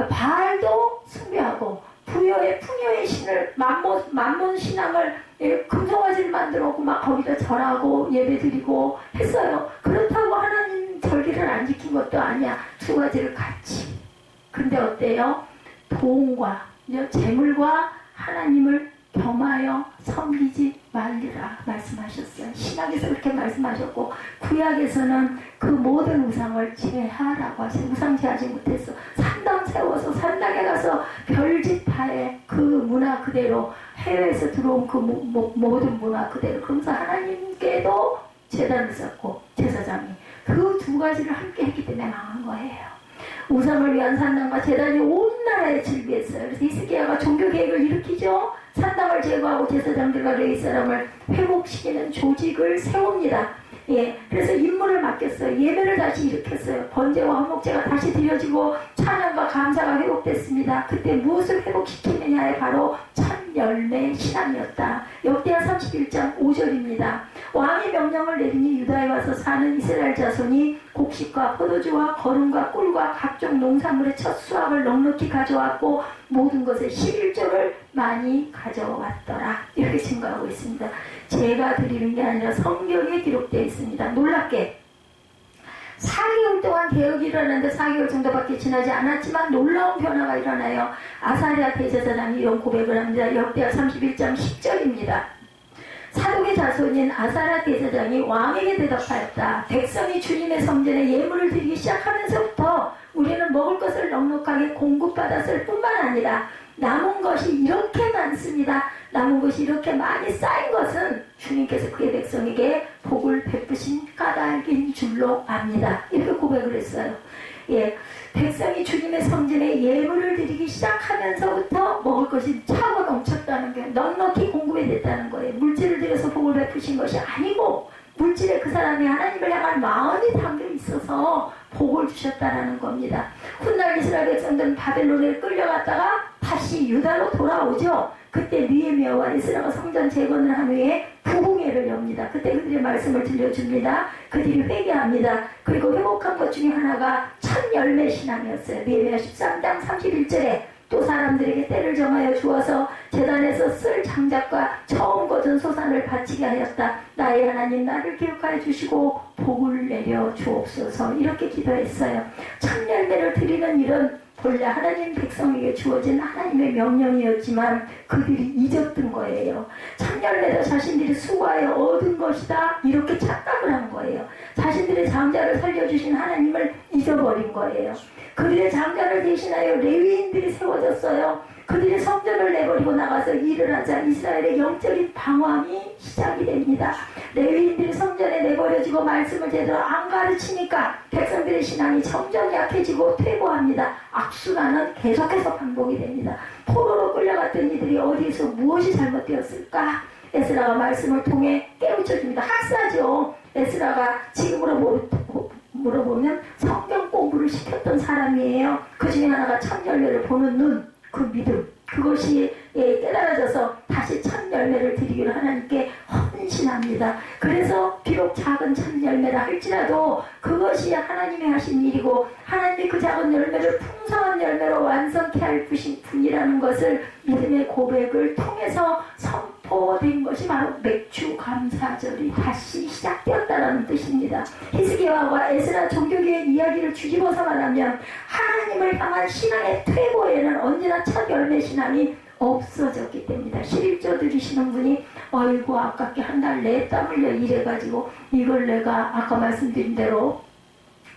바알도 숭배하고 풍요의 신을 만몬 신앙을 금송아지를 만들어고 막 거기다 절하고 예배드리고 했어요. 그렇다고 하나님 절기를 안 지킨 것도 아니야. 두 가지를 같이. 근데 어때요? 돈과 재물과 하나님을 겸하여 섬기지 말리라 말씀하셨어요. 신약에서 그렇게 말씀하셨고 구약에서는 그 모든 우상을 제하라고 하세요. 우상 제하지 못했어. 산당 세워서 산당에 가서 별짓 다해 그 문화 그대로 해외에서 들어온 그 모든 문화 그대로. 그러면서 하나님께도 제단을 쌓고 제사장이 그 두 가지를 함께 했기 때문에 망한 거예요. 우상을 위한 산당과 제단이 온 나라에 즐비했어요. 그래서 히스기야가 종교 계획을 일으키죠. 산당을 제거하고 제사장들과 레위 사람을 회복시키는 조직을 세웁니다. 그래서 임무를 맡겼어요. 예배를 다시 일으켰어요. 번제와 화목제가 다시 드려지고 찬양과 감사가 회복됐습니다. 그때 무엇을 회복시키느냐에 바로 첫 열매 신앙이었다. 역대하 31장 5절입니다. 왕이 명령을 내리니 유다에 와서 사는 이스라엘 자손이 곡식과 포도주와 거름과 꿀과 각종 농산물의 첫 수확을 넉넉히 가져왔고 모든 것의 11조를 많이 가져왔더라. 이렇게 증거하고 있습니다. 제가 드리는 게 아니라 성경에 기록되어 있습니다. 놀랍게 4개월 동안 개혁이 일어났는데 4개월 정도밖에 지나지 않았지만 놀라운 변화가 일어나요. 아사랴 대제사장이 이런 고백을 합니다. 역대하 31장 10절입니다. 사독의 자손인 아사랴 대제사장이 왕에게 대답하였다. 백성이 주님의 성전에 예물을 드리기 시작하면서부터 우리는 먹을 것을 넉넉하게 공급받았을 뿐만 아니라 남은 것이 이렇게 많습니다. 남은 것이 이렇게 많이 쌓인 것은 주님께서 그의 백성에게 복을 베푸신 까닭인 줄로 압니다. 이렇게 고백을 했어요. 백성이 주님의 성전에 예물을 드리기 시작하면서부터 먹을 것이 차고 넘쳤다는 게 넉넉히 공급이 됐다는 거예요. 물질을 들여서 복을 베푸신 것이 아니고 물질에 그 사람이 하나님을 향한 마음이 담겨 있어서 복을 주셨다는 겁니다. 훗날 이스라엘 백성들은 바벨론에 끌려갔다가 다시 유다로 돌아오죠. 그때 느헤미야와 에스라가 성전 재건을 한 후에 부흥회를 엽니다. 그때 그들의 말씀을 들려줍니다. 그들이 회개합니다. 그리고 회복한 것 중에 하나가 첫 열매 신앙이었어요. 느헤미야 13장 31절에 또 사람들에게 때를 정하여 주어서 제단에서 쓸 장작과 처음 거둔 소산을 바치게 하였다. 나의 하나님 나를 기억하여 주시고 복을 내려 주옵소서. 이렇게 기도했어요. 첫 열매를 드리는 일은 본래 하나님 백성에게 주어진 하나님의 명령이었지만 그들이 잊었던 거예요. 첫 열매도 자신들이 수고하여 얻은 것이다 이렇게 착각을 한 거예요. 자신들의 장자를 살려주신 하나님을 잊어버린 거예요. 그들의 장자를 대신하여 레위인들이 세워졌어요. 그들이 성전을 내버리고 나가서 일을 하자 이스라엘의 영적인 방황이 시작이 됩니다. 레위인들이 성전에 내버려지고 말씀을 제대로 안 가르치니까 백성들의 신앙이 점점 약해지고 퇴보합니다. 악순환은 계속해서 반복이 됩니다. 포로로 끌려갔던 이들이 어디에서 무엇이 잘못되었을까? 에스라가 말씀을 통해 깨우쳐줍니다. 학사죠. 에스라가 지금으로 물어보면 성경 공부를 시켰던 사람이에요. 그 중에 하나가 첫 열매를 보는 눈, 그 믿음, 그것이 깨달아져서 다시 첫 열매를 드리기로 하나님께 헌신합니다. 그래서 비록 작은 첫 열매라 할지라도 그것이 하나님이 하신 일이고 하나님이 그 작은 열매를 풍성한 열매로 완성케 할 분이라는 것을 믿음의 고백을 통해서 선포된 것이 바로 맥주 감사절이 다시 시작되었다는 뜻입니다. 히스기야와 에스라 종교계의 이야기를 뒤집어서 말하면 하나님을 향한 신앙의 퇴보에는 언제나 첫 열매 신앙이 없어졌기 때문이다. 11조 드리시는 분이 어이구 아깝게 한 달 내에 땀 흘려 일해가지고 이걸 내가 아까 말씀드린 대로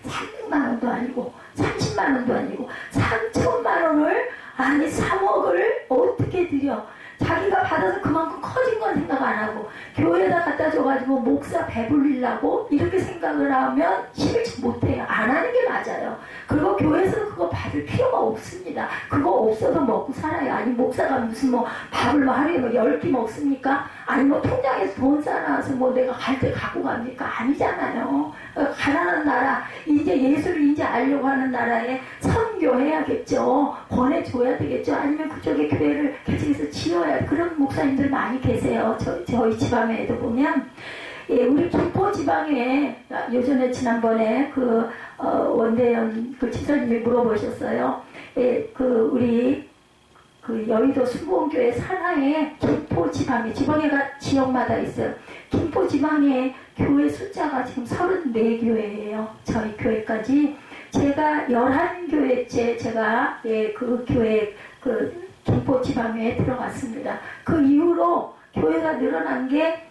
300만 원도 아니고 30만 원도 아니고 3천만 원을 아니 3억을 어떻게 드려 자기가 받아서 그만큼 커진 건 생각 안 하고 교회에다 갖다 줘가지고 목사 배불리려고 이렇게 생각을 하면 11조 못해요. 안 하는 게 맞아요. 그리고 교회에서는 그거 받을 필요가 없습니다. 그거 없어도 먹고 살아요. 아니 목사가 무슨 뭐 밥을 뭐 하루에 뭐 10끼 먹습니까? 아니 뭐 통장에서 돈 쌓아놔서 뭐 내가 갈 때 갖고 갑니까? 아니잖아요. 가난한 나라 이제 예수를 이제 알려고 하는 나라에 선교해야겠죠. 권해줘야 되겠죠. 아니면 그쪽에 교회를 개척해서 지어야 그런 목사님들 많이 계세요. 저희 지방에도 보면 예, 우리 김포 지방에 요전에 지난번에 원대현 그 지사님이 물어보셨어요. 예, 우리 여의도 수봉교회 산하에 김포 지방에가 지역마다 있어요. 김포 지방에 교회 숫자가 지금 34교회예요. 저희 교회까지. 제가 11교회째 제가 예, 그 교회 김포 지방에 들어갔습니다. 그 이후로 교회가 늘어난 게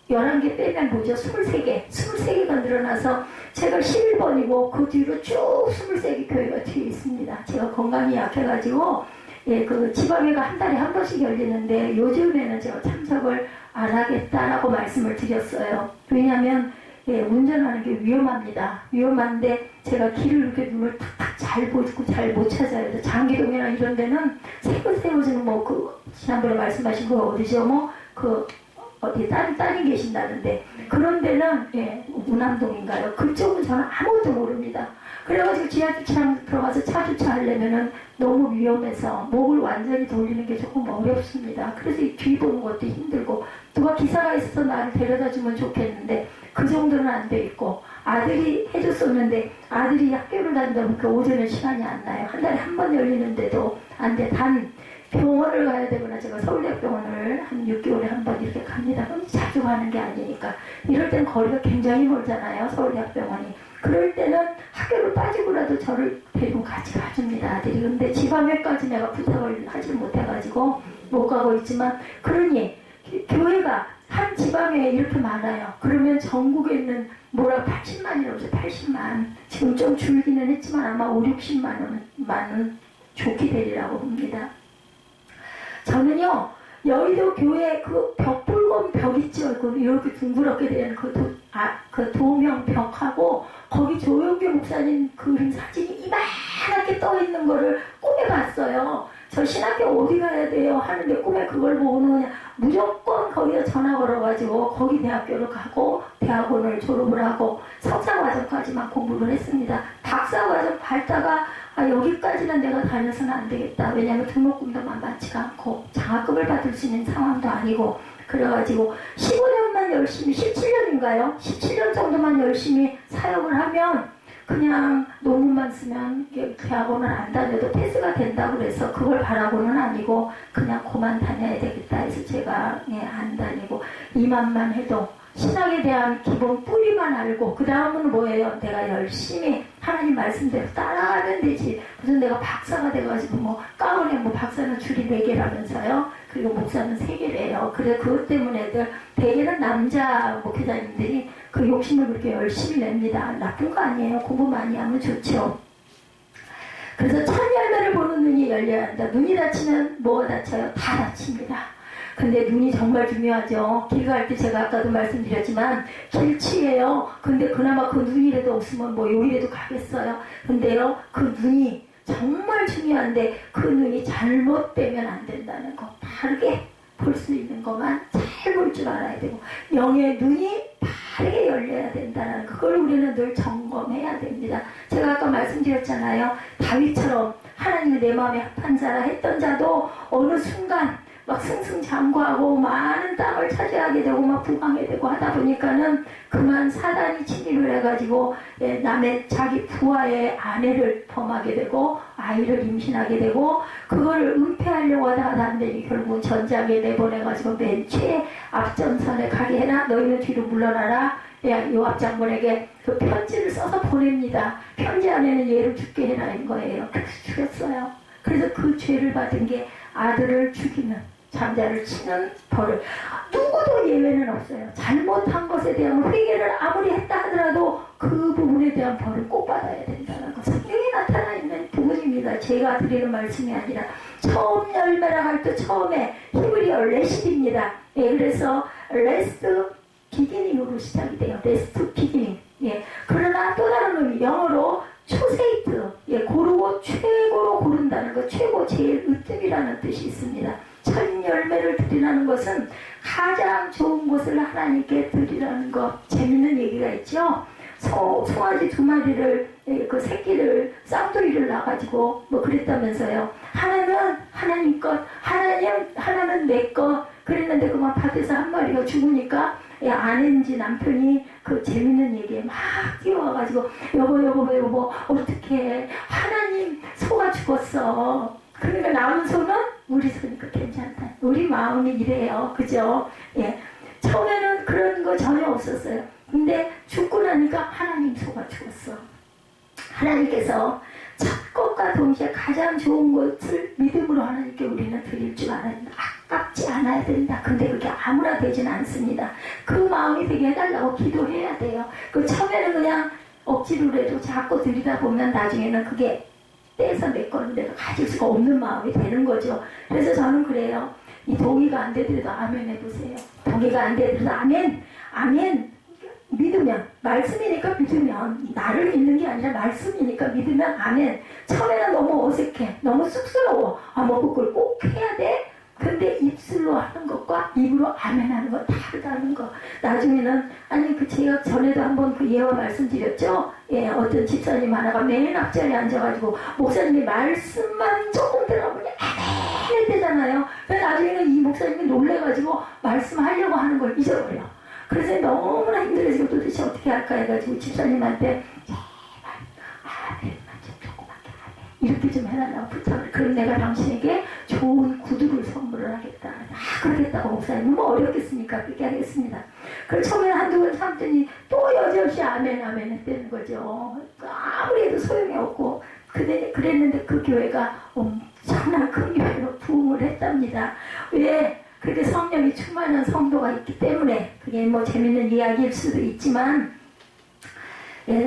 11개 빼면 뭐죠? 23개가 늘어나서 제가 11번이고 그 뒤로 쭉 23개 교회가 뒤에 있습니다. 제가 건강이 약해가지고 예, 지방회가 한 달에 한 번씩 열리는데 요즘에는 제가 참석을 안 하겠다라고 말씀을 드렸어요. 왜냐하면 예, 운전하는 게 위험합니다. 위험한데 제가 길을 이렇게 눈을 탁탁 잘 보고 잘 못 찾아요. 장기동이나 이런 데는 세워지는 지난번에 말씀하신 거 어디죠? 어디 따님 계신다는데 그런 데는 예, 운암동인가요? 그쪽은 저는 아무것도 모릅니다. 그래가지고 지하주차장 들어가서 차 주차하려면은 너무 위험해서 목을 완전히 돌리는 게 조금 어렵습니다. 그래서 이 뒤 보는 것도 힘들고 누가 기사가 있어서 나를 데려다 주면 좋겠는데 그 정도는 안 돼 있고 아들이 해줬었는데 아들이 학교를 다니다 보니까 오전에 시간이 안 나요. 한 달에 한 번 열리는데도 안 돼. 단 병원을 가야 되거나 제가 서울대병원을 한 6개월에 한 번 이렇게 갑니다. 그럼 자주 가는 게 아니니까 이럴 땐 거리가 굉장히 멀잖아요. 서울대병원이. 그럴 때는 학교를 빠지고라도 저를 데리고 같이 가줍니다. 아들이. 근데 지방회까지 내가 부탁을 하지 못해가지고 못 가고 있지만 그러니 교회가 한 지방에 이렇게 많아요. 그러면 전국에 있는 80만이라고 해서 80만 지금 좀 줄기는 했지만 아마 5, 60만은 좋게 되리라고 봅니다. 저는요 여의도 교회 붉은 벽 있죠. 이렇게 둥그렇게 된 도명 벽하고 거기 조용규 목사님 그림 사진이 이만하게 떠 있는 거를 꿈에 봤어요. 저 신학교 어디 가야 돼요? 하는데 꿈에 그걸 보고는 그냥 무조건 거기다 전화 걸어가지고 거기 대학교를 가고 대학원을 졸업을 하고 석사과정까지만 공부를 했습니다. 박사과정 밟다가 여기까지는 내가 다녀서는 안 되겠다. 왜냐하면 등록금도 만만치가 않고 장학금을 받을 수 있는 상황도 아니고 그래가지고 15년만 열심히 17년인가요? 17년 정도만 열심히 사역을 하면 그냥 논문만 쓰면 대학원을 안 다녀도 패스가 된다고 그래서 그걸 바라고는 아니고 그냥 그만 다녀야 되겠다 해서 제가 안 다니고 이만만 해도 신학에 대한 기본 뿌리만 알고 그 다음은 뭐예요? 내가 열심히 하나님 말씀대로 따라가면 되지. 무슨 내가 박사가 돼가지고 가문에 박사는 줄이 4개라면서요. 그리고 목사는 3개래요. 그래 그것 때문에 대개는 남자 목회자님들이 그 욕심을 그렇게 열심히 냅니다. 나쁜 거 아니에요. 공부 많이 하면 좋죠. 그래서 첫 열매를 보는 눈이 열려야 한다. 눈이 다치면 뭐가 다쳐요? 다 다칩니다. 근데 눈이 정말 중요하죠. 길 갈 때 제가 아까도 말씀드렸지만 길치예요. 근데 그나마 그 눈이라도 없으면 여기라도 가겠어요. 근데요 그 눈이 정말 중요한데 그 눈이 잘못되면 안 된다는 거. 바르게 볼 수 있는 것만 잘 볼 줄 알아야 되고 영의 눈이 바르게 열려야 된다는 그걸 우리는 늘 점검해야 됩니다. 제가 아까 말씀드렸잖아요. 다윗처럼 하나님이 내 마음에 합한 자라 했던 자도 어느 순간 막 승승장구하고 많은 땅을 차지하게 되고 막 부강하게 되고 하다 보니까는 그만 사단이 침입을 해가지고 남의 자기 부하의 아내를 범하게 되고 아이를 임신하게 되고 그거를 은폐하려고 하다가 안 되니 결국은 전장에 내보내가지고 맨 최 앞전선에 가게 해라. 너희는 뒤로 물러나라. 요압 장군에게 그 편지를 써서 보냅니다. 편지 안에는 얘를 죽게 해라는 거예요. 그래서 죽였어요. 그래서 그 죄를 받은 게 아들을 죽이는, 장자를 치는 벌을. 누구도 예외는 없어요. 잘못한 것에 대한 회개를 아무리 했다 하더라도 그 부분에 대한 벌을 꼭 받아야 된다는 거. 성경에 나타나 있는 부분입니다. 제가 드리는 말씀이 아니라 처음 열매라 할 때 처음에 히브리어 레시입니다. 그래서 레스트 비기닝으로 시작이 돼요. 레스트 비기닝. 그러나 또 다른 의미, 영어로 초세이트, 고르고 최고로 고른다는 것, 최고 제일 으뜸이라는 뜻이 있습니다. 첫 열매를 드리라는 것은 가장 좋은 것을 하나님께 드리라는 것. 재밌는 얘기가 있죠. 송아지 2마리를 그 새끼를 쌍둥이를 낳아가지고 뭐 그랬다면서요. 하나는 하나님 것, 하나는 내 것. 그랬는데 그만 밭에서 한 마리가 죽으니까 아내인지 남편이 그 재밌는 얘기에 막 뛰어와가지고 여보 어떡해, 하나님 소가 죽었어. 그러니까 남은 소는 우리 소니까 괜찮다. 우리 마음이 이래요. 그죠? 처음에는 그런 거 전혀 없었어요. 근데 죽고 나니까 하나님 소가 죽었어. 하나님께서 첫 것과 동시에 가장 좋은 것을 믿음으로 하나님께 우리는 드릴 줄 알아야 된다. 아깝지 않아야 된다. 근데 그게 아무나 되지는 않습니다. 그 마음이 되게 해달라고 기도해야 돼요. 그 처음에는 그냥 억지로라도 자꾸 드리다 보면 나중에는 그게 떼서 내 거는 내가 가질 수가 없는 마음이 되는 거죠. 그래서 저는 그래요. 이 동의가 안 되더라도 아멘 해보세요. 동의가 안 되더라도 아멘. 믿으면, 말씀이니까 믿으면, 나를 믿는 게 아니라 말씀이니까 믿으면 아멘. 처음에는 너무 어색해, 너무 쑥스러워. 뭐 그걸 꼭 해야 돼? 근데 입술로 하는 것과 입으로 아멘 하는 건 다르다는 거. 나중에는, 제가 전에도 한번 그 예화 말씀드렸죠? 어떤 집사님 하나가 맨 앞자리에 앉아가지고, 목사님이 말씀만 조금 들어보니 아멘 했대잖아요. 그래서 나중에는 이 목사님이 놀래가지고, 말씀하려고 하는 걸 잊어버려. 그래서 너무나 힘들어지고 도대체 어떻게 할까 해가지고 집사님한테 제발 아멘만 좀 조그맣게 아멘 이렇게 좀 해달라고 부탁을. 그럼 내가 당신에게 좋은 구두를 선물을 하겠다. 그러겠다고. 목사님은 뭐 어렵겠습니까? 그렇게 하겠습니다. 그래서 처음에 한두 번 참더니 또 여지없이 아멘 했다는 거죠. 아무리 해도 소용이 없고. 그랬는데 그 교회가 엄청난 큰 교회로 부흥을 했답니다. 왜? 그렇게 성령이 충만한 성도가 있기 때문에. 그게 뭐 재밌는 이야기일 수도 있지만,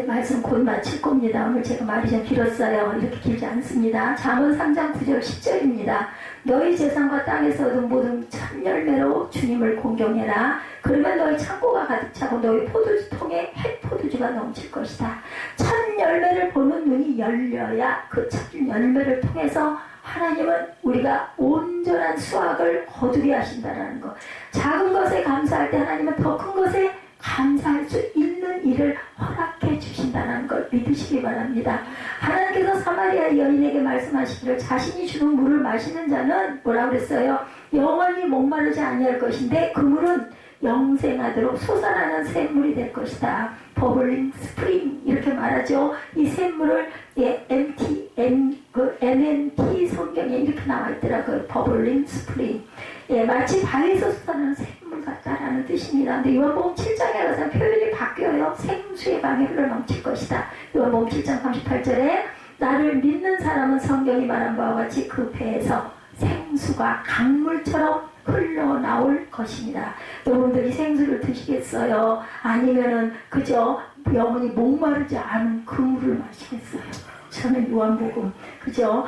말씀 곧 마칠 겁니다. 오늘 제가 말이 좀 길었어요. 이렇게 길지 않습니다. 잠언 3장 9절 10절입니다. 너희 재산과 땅에서 얻은 모든 첫 열매로 주님을 공경해라. 그러면 너희 창고가 가득 차고 너희 포도주통에 햇 포도주가 넘칠 것이다. 첫 열매를 보는 눈이 열려야 그 첫 열매를 통해서 하나님은 우리가 온전한 수확을 거두게 하신다는 것. 작은 것에 감사할 때 하나님은 더 큰 것에 감사할 수 있는 일을 허락해 주신다는 걸 믿으시기 바랍니다. 하나님께서 사마리아 여인에게 말씀하시기를 자신이 주는 물을 마시는 자는 뭐라고 그랬어요? 영원히 목마르지 아니할 것인데 그 물은 영생하도록 솟아나는 샘물이 될 것이다. 버블링 스프링 이렇게 말하죠. 이 샘물을 NNT 성경에 이렇게 나와 있더라고요. 버블링 스프링. 마치 바위에서 솟아나는 샘물 같다라는 뜻입니다. 근데 요한복음 7장에 가서 표현이 바뀌어요. 생수의 방에 흘러 넘칠 것이다. 요한복음 7장 38절에 나를 믿는 사람은 성경이 말한 바와 같이 그 배에서 생수가 강물처럼 흘러나올 것입니다. 여러분들이 생수를 드시겠어요? 아니면은 그저 영원히 목마르지 않은 그 물을 마시겠어요? 저는 요한복음 그죠?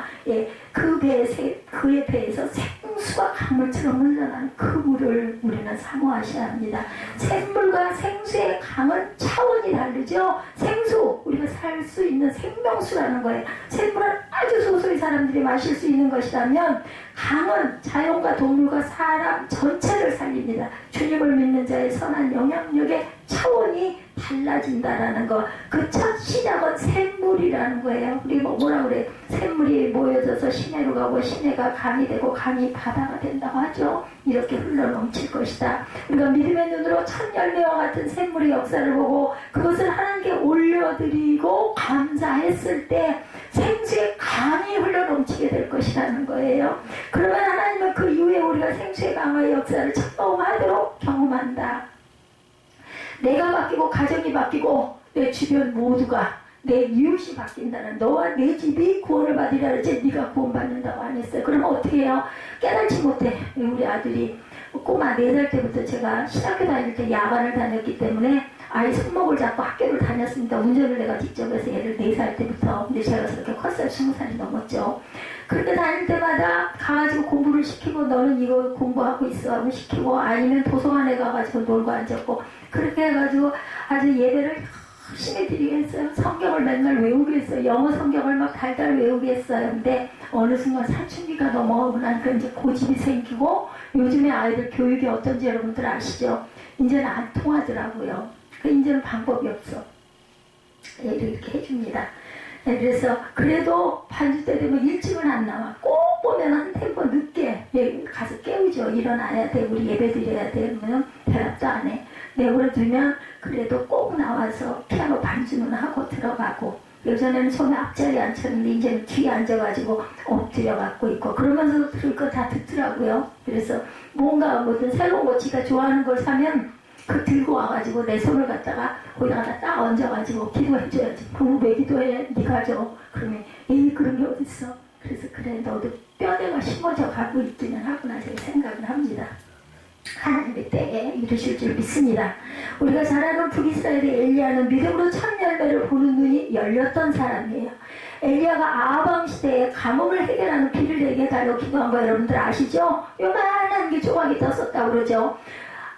그의 배에서 생수가 강물처럼 흘러나는 그 물을 우리는 사모하셔야 합니다. 샘물과 생수의 강은 차원이 다르죠? 생수, 우리가 살 수 있는 생명수라는 거예요. 샘물은 아주 소소히 사람들이 마실 수 있는 것이라면 강은 자연과 동물과 사람 전체를 살립니다. 주님을 믿는 자의 선한 영향력의 차원이 달라진다라는 거. 그 첫 시작은 샘물이라는 거예요. 우리 뭐라 그래? 샘물이 모여져서 시내로 가고 시내가 강이 되고 강이 바다가 된다고 하죠. 이렇게 흘러 넘칠 것이다. 우리가 믿음의 눈으로 첫 열매와 같은 샘물의 역사를 보고 그것을 하나님께 올려드리고 감사했을 때 생수의 강이 흘러 넘치게 될 것이라는 거예요. 그러면 하나님은 그 이후에 우리가 생수의 강의 역사를 경험하도록 경험한다. 내가 바뀌고 가정이 바뀌고 내 주변 모두가 내 이웃이 바뀐다는, 너와 내 집이 구원을 받으리라 그랬지 네가 구원받는다고 안 했어요. 그러면 어떻게 해요? 깨달지 못해. 우리 아들이 꼬마 4살 때부터 제가 신학교 다닐 때 야간을 다녔기 때문에 아이 손목을 잡고 학교를 다녔습니다. 운전을 내가 직접 해서 얘를 4살 때부터. 근데 제가 그렇게 컸어요. 20살이 넘었죠. 그렇게 다닐 때마다 가가지고 공부를 시키고 너는 이거 공부하고 있어 하고 시키고, 아니면 도서관에 가가지고 놀고 앉았고, 그렇게 해가지고 아주 예배를 열심히 드리게 했어요. 성경을 맨날 외우게 했어요. 영어 성경을 막 달달 외우게 했어요. 근데 어느 순간 사춘기가 넘어가고 나니까 이제 고집이 생기고, 요즘에 아이들 교육이 어떤지 여러분들 아시죠? 이제는 안 통하더라고요. 이제는 방법이 없어. 얘를 이렇게 해줍니다. 그래서 그래도 반주 때 되면 일찍은 안 나와. 꼭 보면 한 템포 늦게 가서 깨우죠. 일어나야 돼. 우리 예배 드려야 돼. 그러면 대답도 안 해. 내버려두면 그래도 꼭 나와서 피아노 반주는 하고 들어가고, 예전에는 손에 앞자리에 앉혔는데 이제는 뒤에 앉아가지고 엎드려 갖고 있고, 그러면서 들을 거 다 듣더라고요. 그래서 뭔가 뭐든 새로운 거 지가 좋아하는 걸 사면 그 들고 와가지고 내 손을 갖다가 거기다가 딱 얹어가지고 기도해줘야지. 부부 왜 기도해? 네가 줘. 그러면 에이 그런 게 어딨어. 그래서 그래 너도 뼈대가 심어져 가고 있기는 하구나 제가 생각을 합니다. 하나님의 때에 이루실 줄 믿습니다. 우리가 잘 아는 북이스라엘의 엘리야는 믿음으로 첫 열매를 보는 눈이 열렸던 사람이에요. 엘리야가 아하방 시대에 가뭄을 해결하는 비를 내게 달라고 기도한 거 여러분들 아시죠? 요만한 게 조각이 떴었다고 그러죠.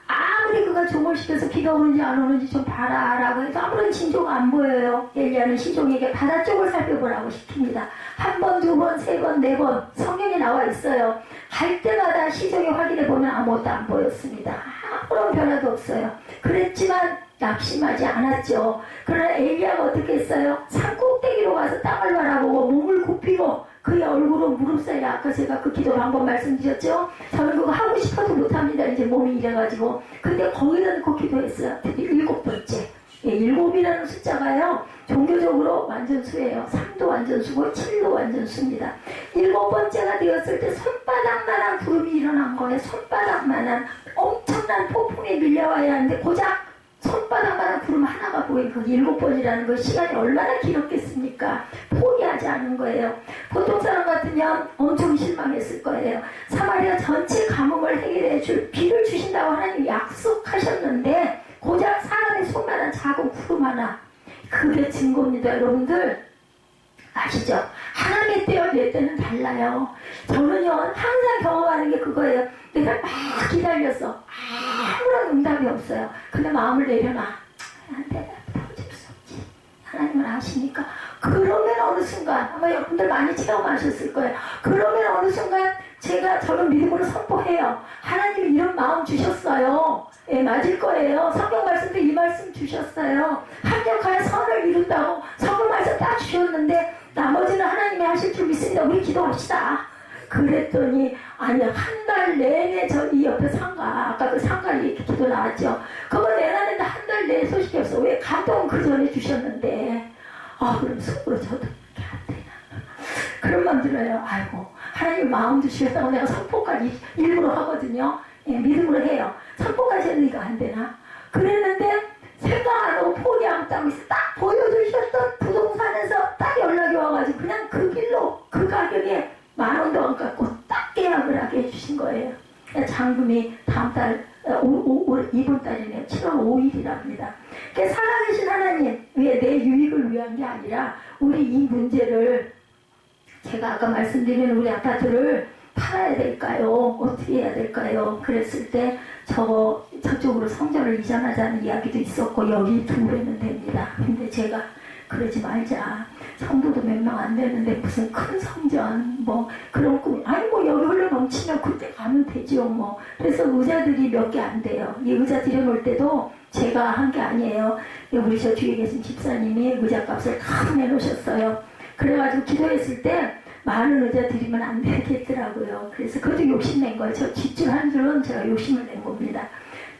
아무리 그가 종을 시켜서 비가 오는지 안 오는지 좀 봐라 라고 해도 아무런 징조가 안 보여요. 엘리야는 시종에게 바다 쪽을 살펴보라고 시킵니다. 한 번, 두 번, 세 번, 네 번 성경에 나와 있어요. 갈 때마다 시종에 확인해 보면 아무것도 안 보였습니다. 아무런 변화도 없어요. 그랬지만 낙심하지 않았죠. 그러나 엘리야가 어떻게 했어요? 산 꼭대기로 가서 땅을 바라보고 몸을 굽히고 그의 얼굴은 무릎 사이에, 아까 제가 그 기도 방법 말씀드렸죠? 저는 그거 하고 싶어도 못합니다. 이제 몸이 이래가지고. 근데 거기다 놓고 기도했어요. 특히 7번째. 7이라는 숫자가요, 종교적으로 완전수예요. 3도 완전수고 7도 완전수입니다. 7번째가 되었을 때 손바닥만한 구름이 일어난 거예요. 손바닥만한 엄청난 폭풍이 밀려와야 하는데 고작 손바닥만한 구름 하나가 보인 그 7번이라는 거, 시간이 얼마나 길었겠습니까? 포기하지 않은 거예요. 보통 사람 같으면 엄청 실망했을 거예요. 사마리아 전체 가뭄을 해결해 줄 비를 주신다고 하나님 약속하셨는데 고작 사람의 손만한 작은 구름 하나, 그게 증거입니다. 여러분들 아시죠? 하나님의 때와 내 때는 달라요. 저는요 항상 경험하는 게 그거예요. 내가 막 기다렸어. 아무런 응답이 없어요. 근데 마음을 내려놔. 내가 어쩔 수 없지. 하나님은 아시니까. 그러면 어느 순간, 아마 여러분들 많이 체험하셨을 거예요. 그러면 어느 순간 저는 믿음으로 선포해요. 하나님이 이런 마음 주셨어요. 예, 맞을 거예요. 성경 말씀도 이 말씀 주셨어요. 합력하여 선을 이룬다고 성경 말씀 딱 주셨는데 나머지는 하나님이 하실 줄 믿습니다. 우리 기도합시다. 그랬더니 아니야, 한 달 내내 이 옆에 상가, 아까 그 상가 이렇게 기도 나왔죠. 그거 내놨는데 한 달 내내 소식이 없어. 왜? 감동 그 전에 주셨는데. 그럼 속으로 저도 이렇게 안 되나. 그런 마음 들어요. 아이고, 하나님 마음도 주셨다고 내가 선포까지 일부러 하거든요. 예, 믿음으로 해요. 선포까지 했는데 이거 안 되나. 그랬는데 생각 안 하고 포기하고 딱 보여주셨던 부동산에서 딱 연락이 와가지고 그냥 그 길로 그 가격에 10,000원도 안 깎고 딱 계약을 하게 해주신 거예요. 잔금이 다음 달, 이번 달이네요. 7월 5일이랍니다. 그러니까 살아계신 하나님, 왜 내 유익을 위한 게 아니라 우리 이 문제를, 제가 아까 말씀드린 우리 아파트를 팔아야 될까요? 어떻게 해야 될까요? 그랬을 때 저쪽으로 성전을 이전하자는 이야기도 있었고 여기 두면 됩니다. 근데 제가 그러지 말자. 성도도 몇 명 안 되는데 무슨 큰 성전 뭐 그런 꿈 아니 뭐 여기 흘러 넘치면 그때 가면 되죠 뭐. 그래서 의자들이 몇 개 안 돼요. 이 의자 들여놓을 때도 제가 한 게 아니에요. 우리 저 뒤에 계신 집사님이 의자값을 다 내놓으셨어요. 그래가지고 기도했을 때 많은 의자 드리면 안 되겠더라고요. 그래서 그것도 욕심낸 거예요. 저 뒷줄 줄은 제가 욕심을 낸 겁니다.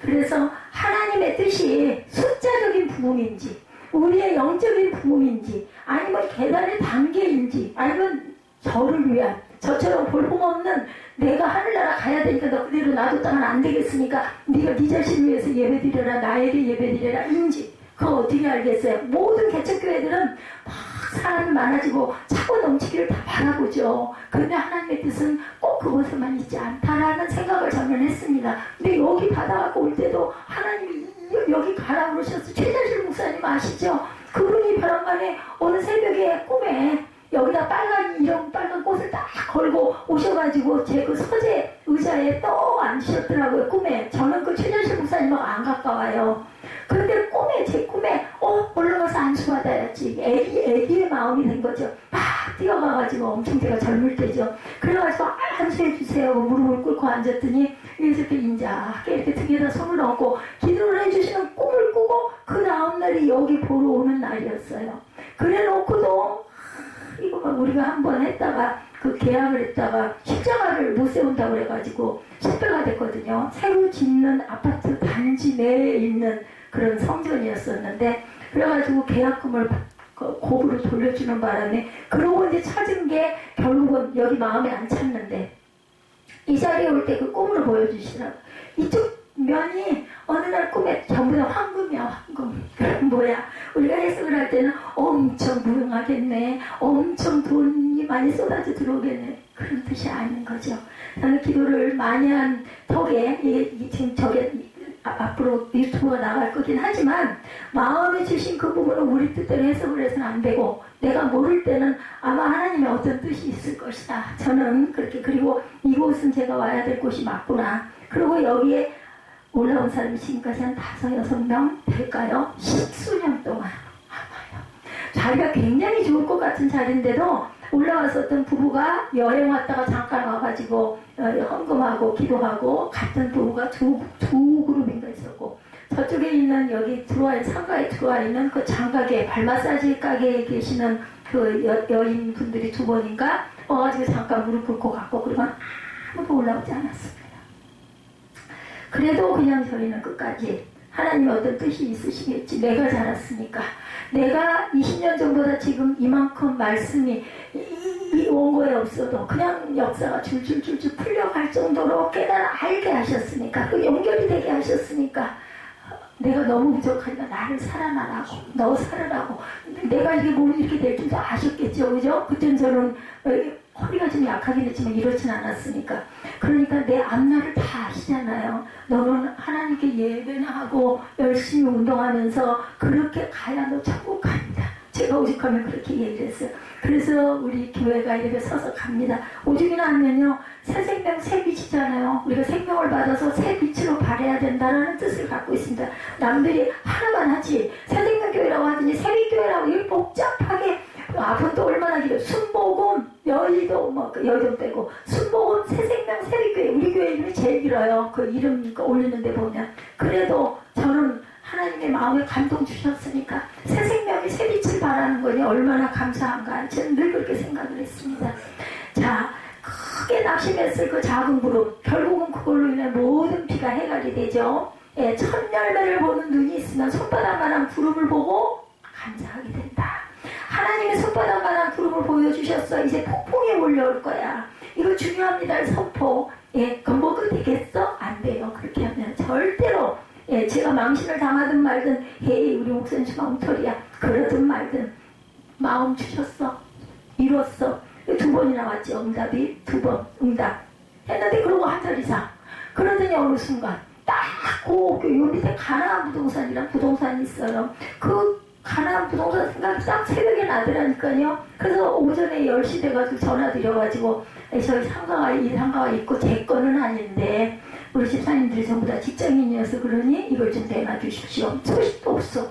그래서 하나님의 뜻이 숫자적인 부흥인지 우리의 영적인 부흥인지 아니면 계단의 단계인지 아니면 저를 위한 저처럼 볼품없는 내가 하늘나라 가야 되니까 너 그대로 놔뒀다면 안 되겠으니까 네가 네 자신을 위해서 예배드려라 나에게 예배드려라 인지 그거 어떻게 알겠어요? 모든 개척교회들은 막 사람이 많아지고 차고 넘치기를 다 바라보죠. 그런데 하나님의 뜻은 꼭 그곳에만 있지 않다라는 생각을 저는 했습니다. 근데 여기 받아갖고 올 때도 하나님이 여기 가라 그러셨어. 최자실 목사님 아시죠? 그분이 바람간에 어느 새벽에 꿈에 여기다 빨간 꽃을 딱 걸고 오셔가지고 제 그 서재 의자에 떡 앉으셨더라고요. 꿈에. 저는 그 최자실 목사님하고 안 가까워요. 그런데 제 꿈에 올라가서 안수받아야지. 애기의 마음이 된 거죠. 막 뛰어가가지고 엄청 제가 젊을 때죠. 그래가지고 안수해주세요. 무릎을 꿇고 앉았더니 이렇게 인자하게 이렇게 등에다 손을 얹고 기도를 해주시는 꿈을 꾸고 그 다음날이 여기 보러 오는 날이었어요. 그래 놓고도 이거 우리가 한번 했다가 그 계약을 했다가 십자가를 못 세운다고 그래가지고 실패가 됐거든요. 새로 짓는 아파트 단지 내에 있는 그런 성전이었었는데 그래가지고 계약금을 고부로 돌려주는 바람에 그러고 이제 찾은 게 결국은 여기 마음에 안 찼는데 이 자리에 올 때 그 꿈으로 보여주시라고. 이쪽 면이 어느 날 꿈에 전부 다 황금이야 황금. 그럼 뭐야 우리가 해석을 할 때는 엄청 무용하겠네 엄청 돈이 많이 쏟아져 들어오겠네 그런 뜻이 아닌 거죠. 저는 기도를 많이 한 덕에 이게 지금 저게 앞으로 유튜브가 나갈 거긴 하지만 마음에 주신 그 부분은 우리 뜻대로 해석을 해서는 안 되고 내가 모를 때는 아마 하나님의 어떤 뜻이 있을 것이다. 저는 그렇게 그리고 이곳은 제가 와야 될 곳이 맞구나. 그리고 여기에 올라온 사람이 지금까지 한 5-6명 될까요? 10수년 동안 아마요. 자리가 굉장히 좋을 것 같은 자리인데도 올라왔었던 부부가 여행 왔다가 잠깐 와가지고 헌금하고 기도하고 갔던 부부가 두 그룹인가 있었고 저쪽에 있는 여기 상가에 들어와 있는 그 장가게 발 마사지 가게에 계시는 그 여인분들이 2번인가 와가지고 잠깐 무릎 꿇고 갔고 그리고 아무도 올라오지 않았습니다. 그래도 그냥 저희는 끝까지 하나님의 어떤 뜻이 있으시겠지. 내가 자랐으니까. 내가 20년 전보다 지금 이만큼 말씀이 이 원고에 없어도 그냥 역사가 줄줄줄줄 풀려갈 정도로 알게 하셨으니까 그 연결이 되게 하셨으니까 내가 너무 부족하니까 나를 살아나라고 너 살아라고 내가 이게 몸이 이렇게 될 줄도 아셨겠죠. 그죠? 그땐 저는 허리가 좀 약하긴 했지만 이렇진 않았으니까 그러니까 내 앞날을 다 아시잖아요. 너는 하나님께 예배나 하고 열심히 운동하면서 그렇게 가야 너 천국 갑니다. 제가 오죽하면 그렇게 얘기를 했어요. 그래서 우리 교회가 이렇게 서서 갑니다. 오죽이나 하면요 새 생명 새 빛이잖아요. 우리가 생명을 받아서 새 빛으로 발해야 된다는 뜻을 갖고 있습니다. 남들이 하나만 하지 새생명교회라고 하더니 새빛교회라고 이렇게 복잡하게 앞은 또 얼마나 길어요. 순복음 여의도 여의도 빼고 순복음 새생명 새빛교회 우리 교회 이름이 제일 길어요. 그 이름 올리는데 보면 그래도 저는 하나님의 마음에 감동 주셨으니까 새 생명이 새 빛을 발하는 거니 얼마나 감사한가 저는 늘 그렇게 생각을 했습니다. 자 크게 낙심했을 그 작은 그룹 결국은 그걸로 인해 모든 피가 해결이 되죠. 예, 첫 열매를 보는 눈이 있으면 손바닥만한 그룹을 보고 감사하게 된다. 하나님의 손바닥만한 그룹을 보여주셨어. 이제 폭풍이 몰려올 거야. 이거 중요합니다. 선포. 예, 건복은 되겠어? 안 돼요. 그렇게 하면 절대로 예, 제가 망신을 당하든 말든 헤이 우리 목사님 엉터리야 그러든 말든 마음 주셨어. 이뤘어. 2번이나 왔지. 응답이 2번 응답 했는데 그러고 한 달 이상 그러더니 어느 순간 딱 그 요 밑에 가나안 부동산이랑 부동산이 있어요. 그 가나안 부동산 생각이 딱 새벽에 나더라니까요. 그래서 오전에 10시 돼가지고 전화 드려가지고 저희 상가가 있고 제 거는 아닌데 우리 집사님들이 전부 다 직장인이어서 그러니 이걸 좀 내놔주십시오. 소식도 없어.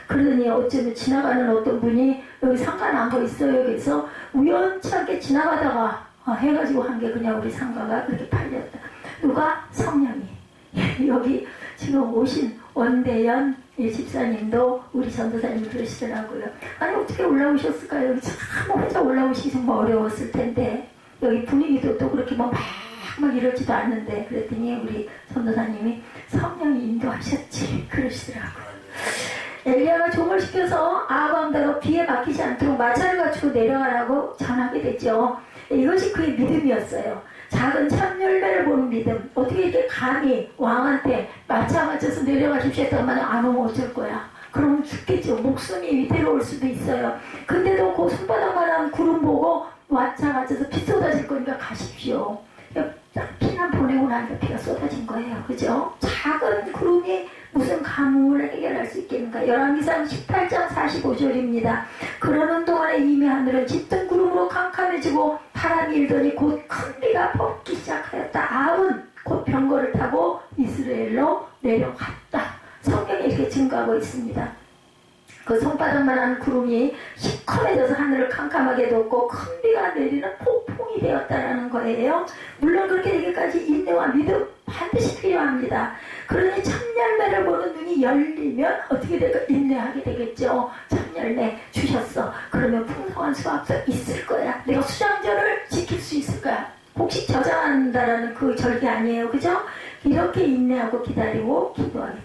그러더니 어쩌면 지나가는 어떤 분이 여기 상가 난 거 있어요. 그래서 우연찮게 지나가다가 해가지고 한 게 그냥 우리 상가가 그렇게 팔렸다. 누가? 성령이. 여기 지금 오신 원대연 집사님도 우리 전도사님 그러시더라고요. 아니 어떻게 올라오셨을까요? 여기 참 혼자 올라오시기 정말 어려웠을 텐데 여기 분위기도 또 그렇게 막 이러지도 않는데 그랬더니 우리 전도사님이 성령이 인도하셨지 그러시더라고요. 엘리야가 종을 시켜서 아합왕대로 비에 막히지 않도록 마차를 갖추고 내려가라고 전하게 됐죠. 이것이 그의 믿음이었어요. 작은 참열매를 보는 믿음. 어떻게 이렇게 감히 왕한테 마차 맞춰서 내려가십시오 했다만 안 오면 어쩔 거야. 그러면 죽겠죠. 목숨이 위태로울 수도 있어요. 근데도 그 손바닥만한 구름 보고 마차 맞춰서 피 쏟아질 거니까 가십시오. 딱 피만 보내고 나니까 피가 쏟아진 거예요. 그죠? 작은 구름이 무슨 가뭄을 해결할 수 있겠는가. 열왕기상 18장 45절입니다. 그러는 동안에 이미 하늘은 짙은 구름으로 캄캄해지고 바람이 일더니 곧 큰 비가 벗기 시작하였다. 아합은 곧 병거를 타고 이스라엘로 내려갔다. 성경에 이렇게 증거하고 있습니다. 그 손바닥만한 구름이 시커매져서 하늘을 캄캄하게 덮고 큰 비가 내리는 폭풍이 되었다라는 거예요. 물론 그렇게 되기까지 인내와 믿음 반드시 필요합니다. 그러니 참열매를 보는 눈이 열리면 어떻게 될까? 인내하게 되겠죠. 참열매 주셨어. 그러면 풍성한 수확도 있을 거야. 내가 수장절을 지킬 수 있을 거야. 혹시 저장한다라는 그 절기 아니에요. 그죠? 이렇게 인내하고 기다리고 기도하게 돼.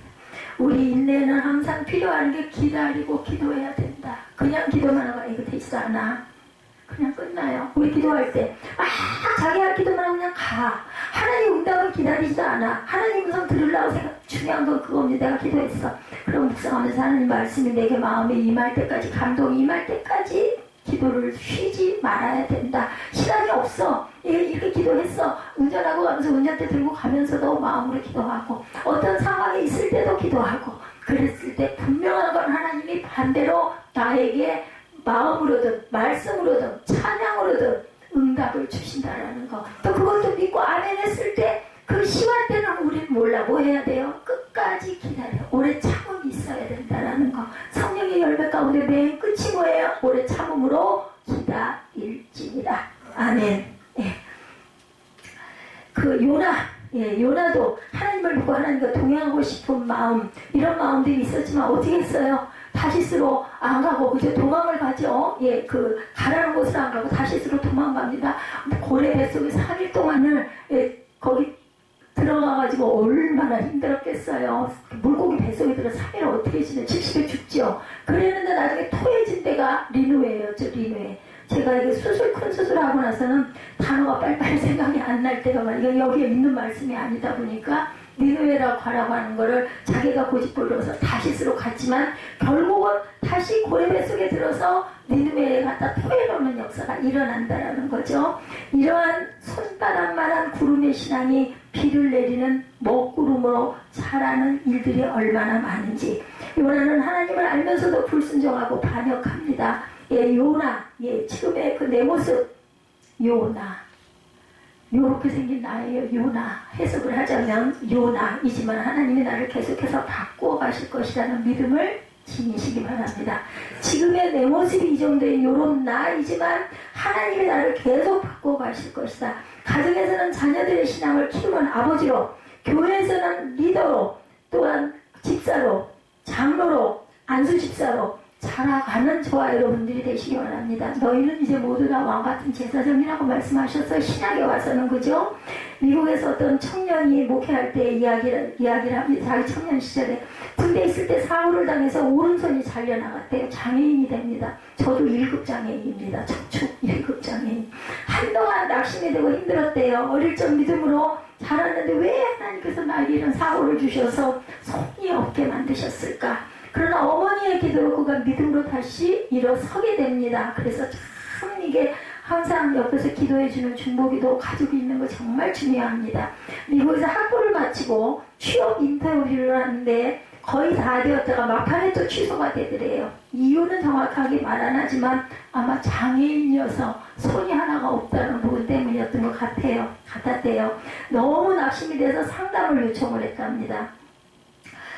우리 인내는 항상 필요한 게 기다리고 기도해야 된다. 그냥 기도만 하고 이거 되지도 않아. 그냥 끝나요. 우리 기도할 때 자기 할 기도만 하고 그냥 가. 하나님 응답을 기다리지도 않아. 하나님 음성 들으려고 생각. 중요한 건 그겁니다. 내가 기도했어. 그럼 묵상하면서 하나님 말씀이 내게 마음에 임할 때까지, 감동이 임할 때까지 기도를 쉬지 말아야 된다. 시간이 없어. 이렇게 기도했어. 운전하고 가면서 운전대 들고 가면서도 마음으로 기도하고 어떤 상황이 있을 때도 기도하고 그랬을 때 분명한 건 하나님이 반대로 나에게 마음으로든 말씀으로든 찬양으로든 응답을 주신다라는 거. 또 그것도 믿고 아멘 했을 때 그 시간 때는 우리는 몰라. 뭐 해야 돼요? 끝까지 기다려. 오래 참음이 있어야 된다라는 거. 성령의 열매 가운데 맨 끝이 뭐예요? 오래 참음으로 기다릴지니라. 아멘. 예. 그 요나도 하나님을 믿고 하나님과 동행하고 싶은 마음, 이런 마음들이 있었지만 어떻게 했어요? 다시스로 안 가고 그저 도망을 가죠. 가라는 곳을 안 가고 다시스로 도망갑니다. 고래 뱃속에 3일 동안을 거기 들어가가지고 얼마나 힘들었겠어요. 물고기 뱃속에 들어 3일 어떻게 지내? 70에 죽죠. 그랬는데 나중에 토해진 데가 리누에예요. 리누에. 제가 이게 큰 수술하고 나서는 단어가 빨리빨리 생각이 안 날 때가 많아요. 여기에 있는 말씀이 아니다 보니까 니느웨라고 가라고 하는 거를 자기가 고집부려서 다시스로 갔지만 결국은 다시 고래 뱃속에 들어서 니느웨에 갖다 토해놓는 역사가 일어난다라는 거죠. 이러한 손바닥만한 구름의 신앙이 비를 내리는 먹구름으로 자라는 일들이 얼마나 많은지. 요나는 하나님을 알면서도 불순종하고 반역합니다. 요나, 지금의 그 내 모습, 요나. 요렇게 생긴 나예요. 요나. 해석을 하자면 요나이지만 하나님이 나를 계속해서 바꾸어 가실 것이라는 믿음을 지니시기 바랍니다. 지금의 내 모습이 이 정도인 요런 나이지만 하나님이 나를 계속 바꾸어 가실 것이다. 가정에서는 자녀들의 신앙을 키우는 아버지로, 교회에서는 리더로, 또한 집사로, 장로로, 안수집사로 자라가는 저와 여러분들이 되시기 바랍니다. 너희는 이제 모두 다 왕같은 제사장이라고 말씀하셨어요. 신약에 와서는. 그죠? 미국에서 어떤 청년이 목회할 때 이야기를 합니다. 자기 청년 시절에 군대 있을 때 사고를 당해서 오른손이 잘려나갔대요. 장애인이 됩니다. 저도 1급 장애인입니다. 척축 1급 장애인. 한동안 낙심이 되고 힘들었대요. 어릴 적 믿음으로 자랐는데 왜 하나님께서 나에게 이런 사고를 주셔서 손이 없게 만드셨을까? 그러나 어머니의 기도로 그가 믿음으로 다시 일어서게 됩니다. 그래서 참 이게 항상 옆에서 기도해주는 중보기도 가지고 있는 거 정말 중요합니다. 미국에서 학부를 마치고 취업 인터뷰를 하는데 거의 다 되었다가 막판에 또 취소가 되더래요. 이유는 정확하게 말 안 하지만 아마 장애인이어서 손이 하나가 없다는 부분 때문이었던 것 같았대요. 너무 낙심이 돼서 상담을 요청을 했답니다.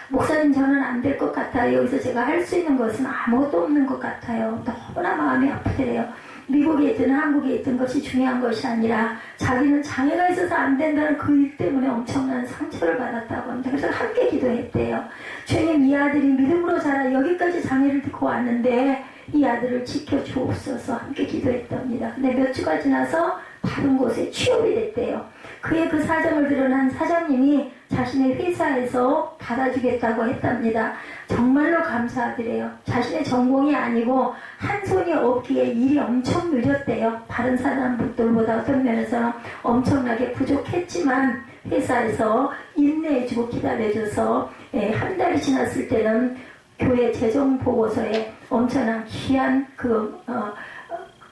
목사님 저는 안 될 것 같아요. 여기서 제가 할 수 있는 것은 아무것도 없는 것 같아요. 너무나 마음이 아프더래요. 미국에 있든 한국에 있든 것이 중요한 것이 아니라 자기는 장애가 있어서 안 된다는 그 일 때문에 엄청난 상처를 받았다고 합니다. 그래서 함께 기도했대요. 주님, 이 아들이 믿음으로 자라 여기까지 장애를 듣고 왔는데 이 아들을 지켜주옵소서 함께 기도했답니다. 근데 몇 주가 지나서 다른 곳에 취업이 됐대요. 그의 그 사정을 드러난 사장님이 자신의 회사에서 받아주겠다고 했답니다. 정말로 감사하더래요. 자신의 전공이 아니고 한 손이 없기에 일이 엄청 느렸대요. 다른 사람들보다 어떤 면에서는 엄청나게 부족했지만 회사에서 인내해주고 기다려줘서 한 달이 지났을 때는 교회 재정 보고서에 엄청난 귀한 그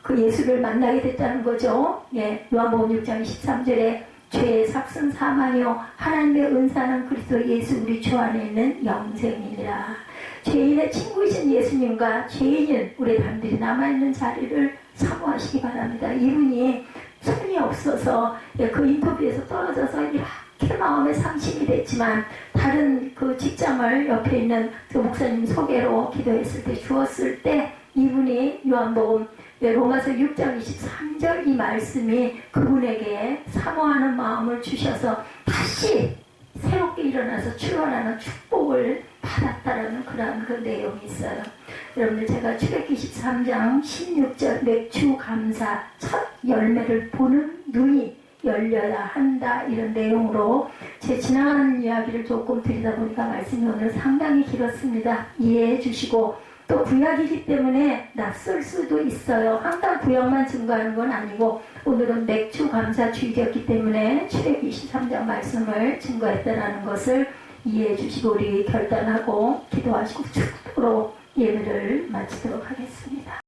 예수를 만나게 됐다는 거죠. 요한복음 6장 13절에 죄의 삭슨 사망이요 하나님의 은사는 그리스도 예수 우리 주 안에 있는 영생이니라. 죄인의 친구이신 예수님과 죄인인 우리 단들이 남아있는 자리를 사모하시기 바랍니다. 이분이 손이 없어서 그 인터뷰에서 떨어져서 이렇게 마음에 상심이 됐지만 다른 그 직장을 옆에 있는 그 목사님 소개로 기도했을 때 주었을 때 이분이 요한복음 로마서 6장 23절 이 말씀이 그분에게 사모하는 마음을 주셔서 다시 새롭게 일어나서 출발하는 축복을 받았다라는 그런 그 내용이 있어요. 여러분들 제가 출애굽기 23장 16절 맥주 감사 첫 열매를 보는 눈이 열려야 한다 이런 내용으로 제 지나가는 이야기를 조금 드리다 보니까 말씀이 오늘 상당히 길었습니다. 이해해 주시고 또 구약이기 때문에 낯설 수도 있어요. 항상 구약만 증거하는 건 아니고 오늘은 맥주 감사 주일이었기 때문에 출애굽기 23장 말씀을 증거했다는 것을 이해해 주시고 우리 결단하고 기도하시고 축도로 예배를 마치도록 하겠습니다.